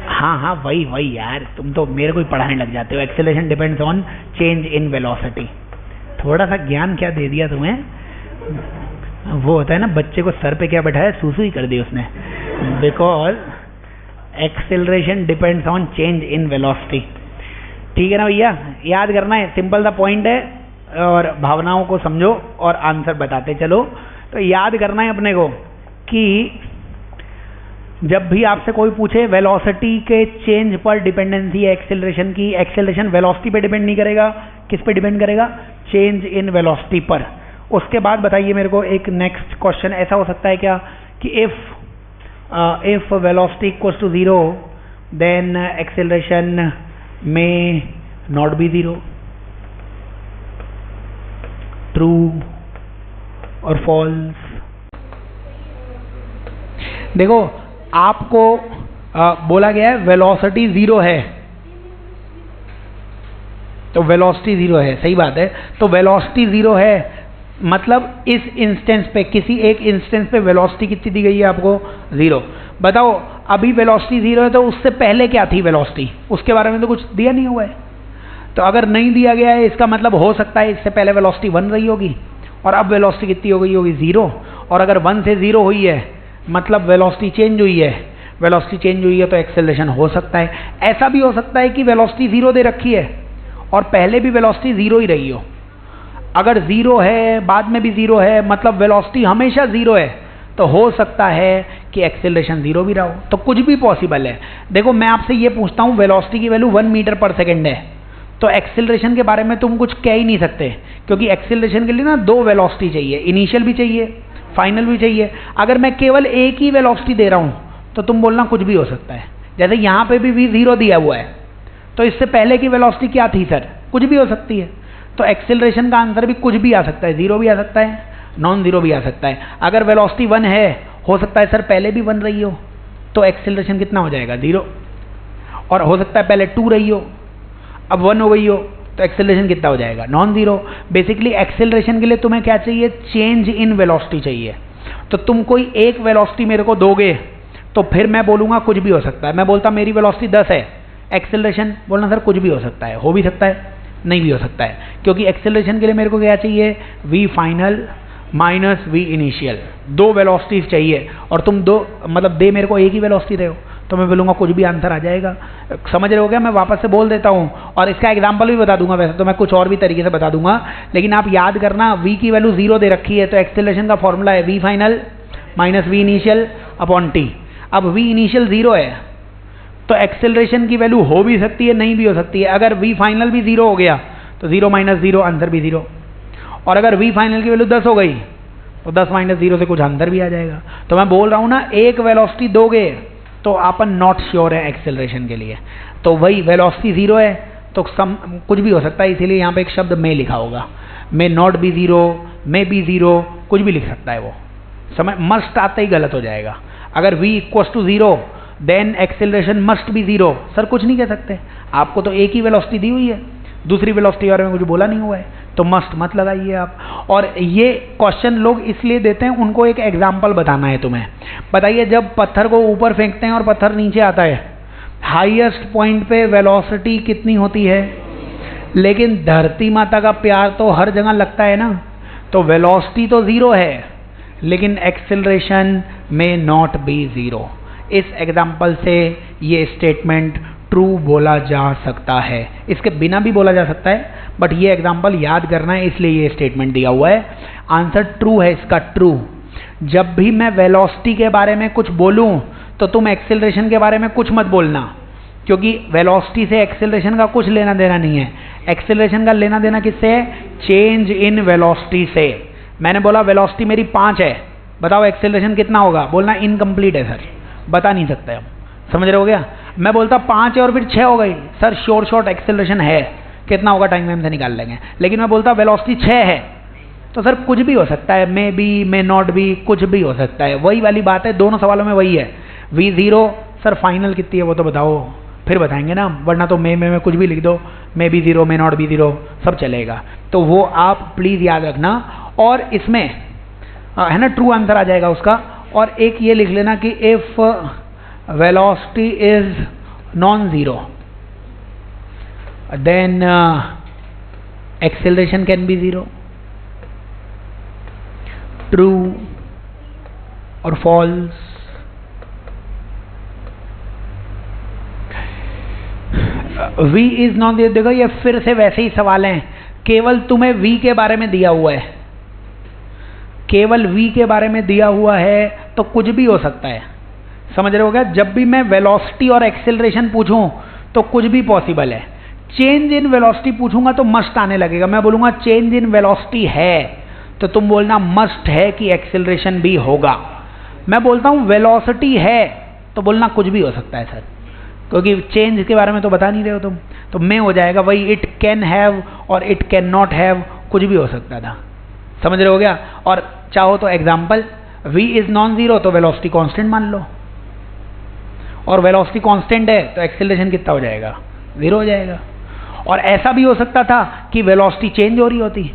हाँ वही यार, तुम तो मेरे को ही पढ़ाने लग जाते हो। Acceleration depends on change in velocity. थोड़ा सा ज्ञान क्या दे दिया तुम्हें, वो होता है ना बच्चे को सर पे क्या बैठाया, सूसू ही कर दी उसने। Because acceleration depends on change in velocity. ठीक है ना भैया, याद करना है, सिंपल सा पॉइंट है, और भावनाओं को समझो और आंसर बताते चलो। तो याद करना है अपने को कि जब भी आपसे कोई पूछे वेलोसिटी के चेंज पर डिपेंडेंसी है एक्सेलरेशन की, एक्सेलरेशन वेलोसिटी पे डिपेंड नहीं करेगा, किस पे डिपेंड करेगा? चेंज इन वेलोसिटी पर। उसके बाद बताइए मेरे को एक नेक्स्ट क्वेश्चन ऐसा हो सकता है क्या कि if velocity equals to 0 then acceleration may not be 0, true और फॉल्स? देखो आपको बोला गया है वेलोसिटी 0 है, तो वेलोसिटी 0 है, सही बात है। तो वेलोसिटी 0 है मतलब इस इंस्टेंस पे, किसी एक इंस्टेंस पे वेलोसिटी कितनी दी गई है आपको? 0। बताओ अभी वेलोसिटी 0 है तो उससे पहले क्या थी वेलोसिटी? उसके बारे में तो कुछ दिया नहीं हुआ है। तो अगर नहीं दिया गया है इसका मतलब हो सकता है इससे पहले वेलोसिटी 1 रही होगी और अब वेलोसिटी कितनी हो गई होगी? 0। और अगर 1 से 0 हुई है मतलब वेलोसिटी चेंज हुई है, वेलोसिटी चेंज हुई है तो एक्सेलरेशन हो सकता है। ऐसा भी हो सकता है कि वेलोसिटी 0 दे रखी है और पहले भी वेलोसिटी 0 ही रही हो। अगर 0 है बाद में भी 0 है मतलब वेलोसिटी हमेशा 0 है, तो हो सकता है कि एक्सेलरेशन 0 भी रहा हो। तो कुछ भी पॉसिबल है। देखो मैं आपसे ये पूछता हूँ वेलोसिटी की वैल्यू 1 मीटर पर सेकेंड है, तो एक्सेलरेशन के बारे में तुम कुछ कह ही नहीं सकते, क्योंकि एक्सेलरेशन के लिए ना 2 वेलोसिटी चाहिए, इनिशियल भी चाहिए, फाइनल भी चाहिए। अगर मैं केवल एक ही वेलोसिटी दे रहा हूँ तो तुम बोलना कुछ भी हो सकता है। जैसे यहाँ पे भी v0 दिया हुआ है, तो इससे पहले की वेलोसिटी क्या थी सर? कुछ भी हो सकती है। तो एक्सेलरेशन का आंसर भी कुछ भी आ सकता है, 0 भी आ सकता है, नॉन 0 भी आ सकता है। अगर वेलोसिटी 1 है, हो सकता है सर पहले भी 1 रही हो, तो एक्सेलरेशन कितना हो जाएगा? 0। और हो सकता है पहले 2 रही हो, अब 1 हो गई हो, तो एक्सेलरेशन कितना हो जाएगा? नॉन 0। बेसिकली एक्सेलरेशन के लिए तुम्हें क्या चाहिए? चेंज इन वेलोसिटी चाहिए। तो तुम कोई एक वेलोसिटी मेरे को दोगे तो फिर मैं बोलूँगा कुछ भी हो सकता है। मैं बोलता मेरी वेलोसिटी 10 है, एक्सेलरेशन बोलना सर कुछ भी हो सकता है, हो भी सकता है, नहीं भी हो सकता है, क्योंकि एक्सेलरेशन के लिए मेरे को क्या चाहिए? v final minus v initial, 2 velocities चाहिए और तुम दे मेरे को एक ही वेलोसिटी रहे हो, तो मैं बोलूँगा कुछ भी आंसर आ जाएगा। समझ रहे हो क्या? मैं वापस से बोल देता हूँ और इसका एग्जाम्पल भी बता दूंगा। वैसे तो मैं कुछ और भी तरीके से बता दूंगा, लेकिन आप याद करना v की वैल्यू 0 दे रखी है, तो एक्सेलरेशन का फॉर्मूला है v final minus v initial upon t। अब v इनिशियल 0 है तो एक्सेलरेशन की वैल्यू हो भी सकती है, नहीं भी हो सकती है। अगर v फाइनल भी 0 हो गया तो 0 माइनस 0 आंसर भी 0, और अगर v फाइनल की वैल्यू 10 हो गई तो 10 माइनस 0 से कुछ आंसर भी आ जाएगा। तो मैं बोल रहा हूँ ना, एक वेलोसिटी दोगे तो अपन नॉट श्योर है एक्सेलरेशन के लिए। तो वही वेलोसिटी 0 है तो कुछ भी हो सकता है, इसीलिए यहाँ पे एक शब्द में लिखा होगा। May not be 0, may be 0, कुछ भी लिख सकता है वो। समझ, मस्ट आते ही गलत हो जाएगा। अगर v equals to 0 then acceleration must be 0, sir कुछ नहीं कह सकते, आपको तो एक ही वेलोसिटी दी हुई है, दूसरी वेलोसिटी के बारे में कुछ बोला नहीं हुआ है, तो मस्ट मत लगाइए आप। और ये क्वेश्चन लोग इसलिए देते हैं, उनको एक एग्जाम्पल बताना है तुम्हें। बताइए जब पत्थर को ऊपर फेंकते हैं और पत्थर नीचे आता है, हाईएस्ट पॉइंट पे वेलोसिटी कितनी होती है? लेकिन धरती माता का प्यार तो हर जगह लगता है ना, तो वेलोसिटी तो 0 है लेकिन एक्सेलरेशन में नॉट बी 0। इस एग्जाम्पल से ये स्टेटमेंट ट्रू बोला जा सकता है, इसके बिना भी बोला जा सकता है, बट ये एग्जाम्पल याद करना है इसलिए ये स्टेटमेंट दिया हुआ है। आंसर ट्रू है इसका, ट्रू। जब भी मैं वेलोसिटी के बारे में कुछ बोलूं तो तुम एक्सेलरेशन के बारे में कुछ मत बोलना, क्योंकि वेलोसिटी से एक्सेलरेशन का कुछ लेना देना नहीं है। एक्सेलरेशन का लेना देना किससे है? चेंज इन वेलोसिटी से। मैंने बोला वेलोसिटी मेरी 5 है, बताओ एक्सेलरेशन कितना होगा? बोलना इनकम्प्लीट है सर, बता नहीं सकते हम। समझ रहे हो गया? मैं बोलता 5 है और फिर 6 हो गई, सर शॉर्ट एक्सेलरेशन है, कितना होगा टाइम वाइम से निकाल लेंगे। लेकिन मैं बोलता वेलोसिटी 6 है, तो सर कुछ भी हो सकता है, may be may not be, कुछ भी हो सकता है। वही वाली बात है, दोनों सवालों में वही है। v0 सर फाइनल कितनी है वो तो बताओ, फिर बताएंगे ना, वरना तो मे में कुछ भी लिख दो, may be 0 may not be 0 सब चलेगा। तो वो आप प्लीज़ याद रखना। और इसमें है ना ट्रू आंसर आ जाएगा उसका। और एक ये लिख लेना कि if velocity is non zero then acceleration can be 0। True और false. v is non zero, देखो ये फिर से वैसे ही सवाल हैं, केवल तुम्हें v के बारे में दिया हुआ है, केवल v के बारे में दिया हुआ है तो कुछ भी हो सकता है। समझ रहे हो क्या? जब भी मैं वेलोसिटी और एक्सेलरेशन पूछूं तो कुछ भी पॉसिबल है। चेंज इन वेलोसिटी पूछूंगा तो मस्ट आने लगेगा, मैं बोलूंगा चेंज इन वेलोसिटी है तो तुम बोलना मस्ट है कि एक्सेलरेशन भी होगा। मैं बोलता हूँ वेलोसिटी है तो बोलना कुछ भी हो सकता है सर, क्योंकि चेंज के बारे में तो बता नहीं रहे हो तुम, तो में हो जाएगा वही इट कैन हैव और इट कैन नॉट हैव, कुछ भी हो सकता था। समझ रहे हो गया? और चाहो तो example, v is non zero तो वेलोसिटी कांस्टेंट मान लो, और वेलोसिटी कांस्टेंट है तो एक्सेलरेशन कितना हो जाएगा? 0 हो जाएगा। और ऐसा भी हो सकता था कि वेलोसिटी चेंज हो रही होती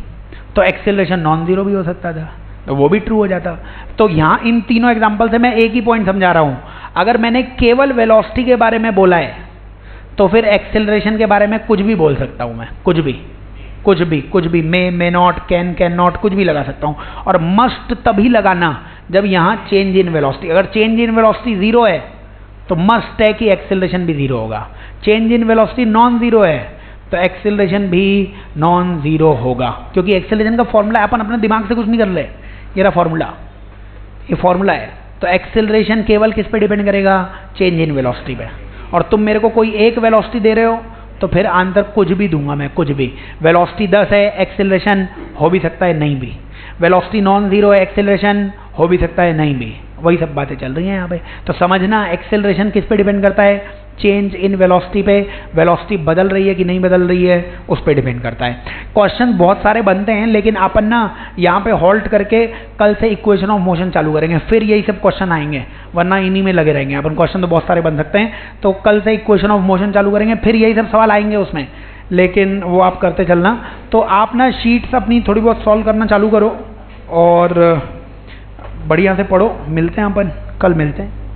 तो एक्सेलरेशन नॉन जीरो भी हो सकता था, तो वो भी ट्रू हो जाता। तो यहाँ इन तीनों एग्जाम्पल से मैं एक ही पॉइंट समझा रहा हूँ, अगर मैंने केवल वेलोसिटी के बारे में बोला है तो फिर एक्सेलरेशन के बारे में कुछ भी बोल सकता हूँ मैं, कुछ भी मे नॉट, कैन नॉट, कुछ भी लगा सकता हूँ। और मस्ट तभी लगाना जब यहाँ चेंज इन वेलोसिटी, अगर चेंज इन वेलोसिटी 0 है तो मस्ट है कि एक्सेलरेशन भी 0 होगा। Change in velocity non zero है तो एक्सेलरेशन भी नॉन जीरो होगा, क्योंकि एक्सेलरेशन का फॉर्मूला अपन अपने दिमाग से कुछ नहीं कर ले, ये रहा फॉर्मूला, ये फॉर्मूला है। तो एक्सेलरेशन केवल किस पे डिपेंड करेगा? चेंज इन वेलोसिटी पे। और तुम मेरे को कोई एक वेलोसिटी दे रहे हो तो फिर आंसर कुछ भी दूंगा मैं, कुछ भी। वेलोसिटी 10 है, एक्सेलरेशन हो भी सकता है नहीं भी। वेलोसिटी नॉन जीरो है, एक्सेलरेशन हो भी सकता है नहीं भी। वही सब बातें चल रही हैं यहाँ पे। तो समझना एक्सेलरेशन किस पे डिपेंड करता है? चेंज इन वेलोसिटी पे। वेलोसिटी बदल रही है कि नहीं बदल रही है उस पे डिपेंड करता है। क्वेश्चन बहुत सारे बनते हैं, लेकिन अपन ना यहाँ पे हॉल्ट करके कल से इक्वेशन ऑफ मोशन चालू करेंगे, फिर यही सब क्वेश्चन आएंगे, वरना इन्हीं में लगे रहेंगे अपन। क्वेश्चन तो बहुत सारे बन सकते हैं, तो कल से इक्वेशन ऑफ मोशन चालू करेंगे, फिर यही सब सवाल आएंगे उसमें, लेकिन वो आप करते चलना। तो आप ना शीट्स अपनी थोड़ी बहुत सॉल्व करना चालू करो और बढ़िया से पढ़ो। मिलते हैं अपन, कल मिलते हैं।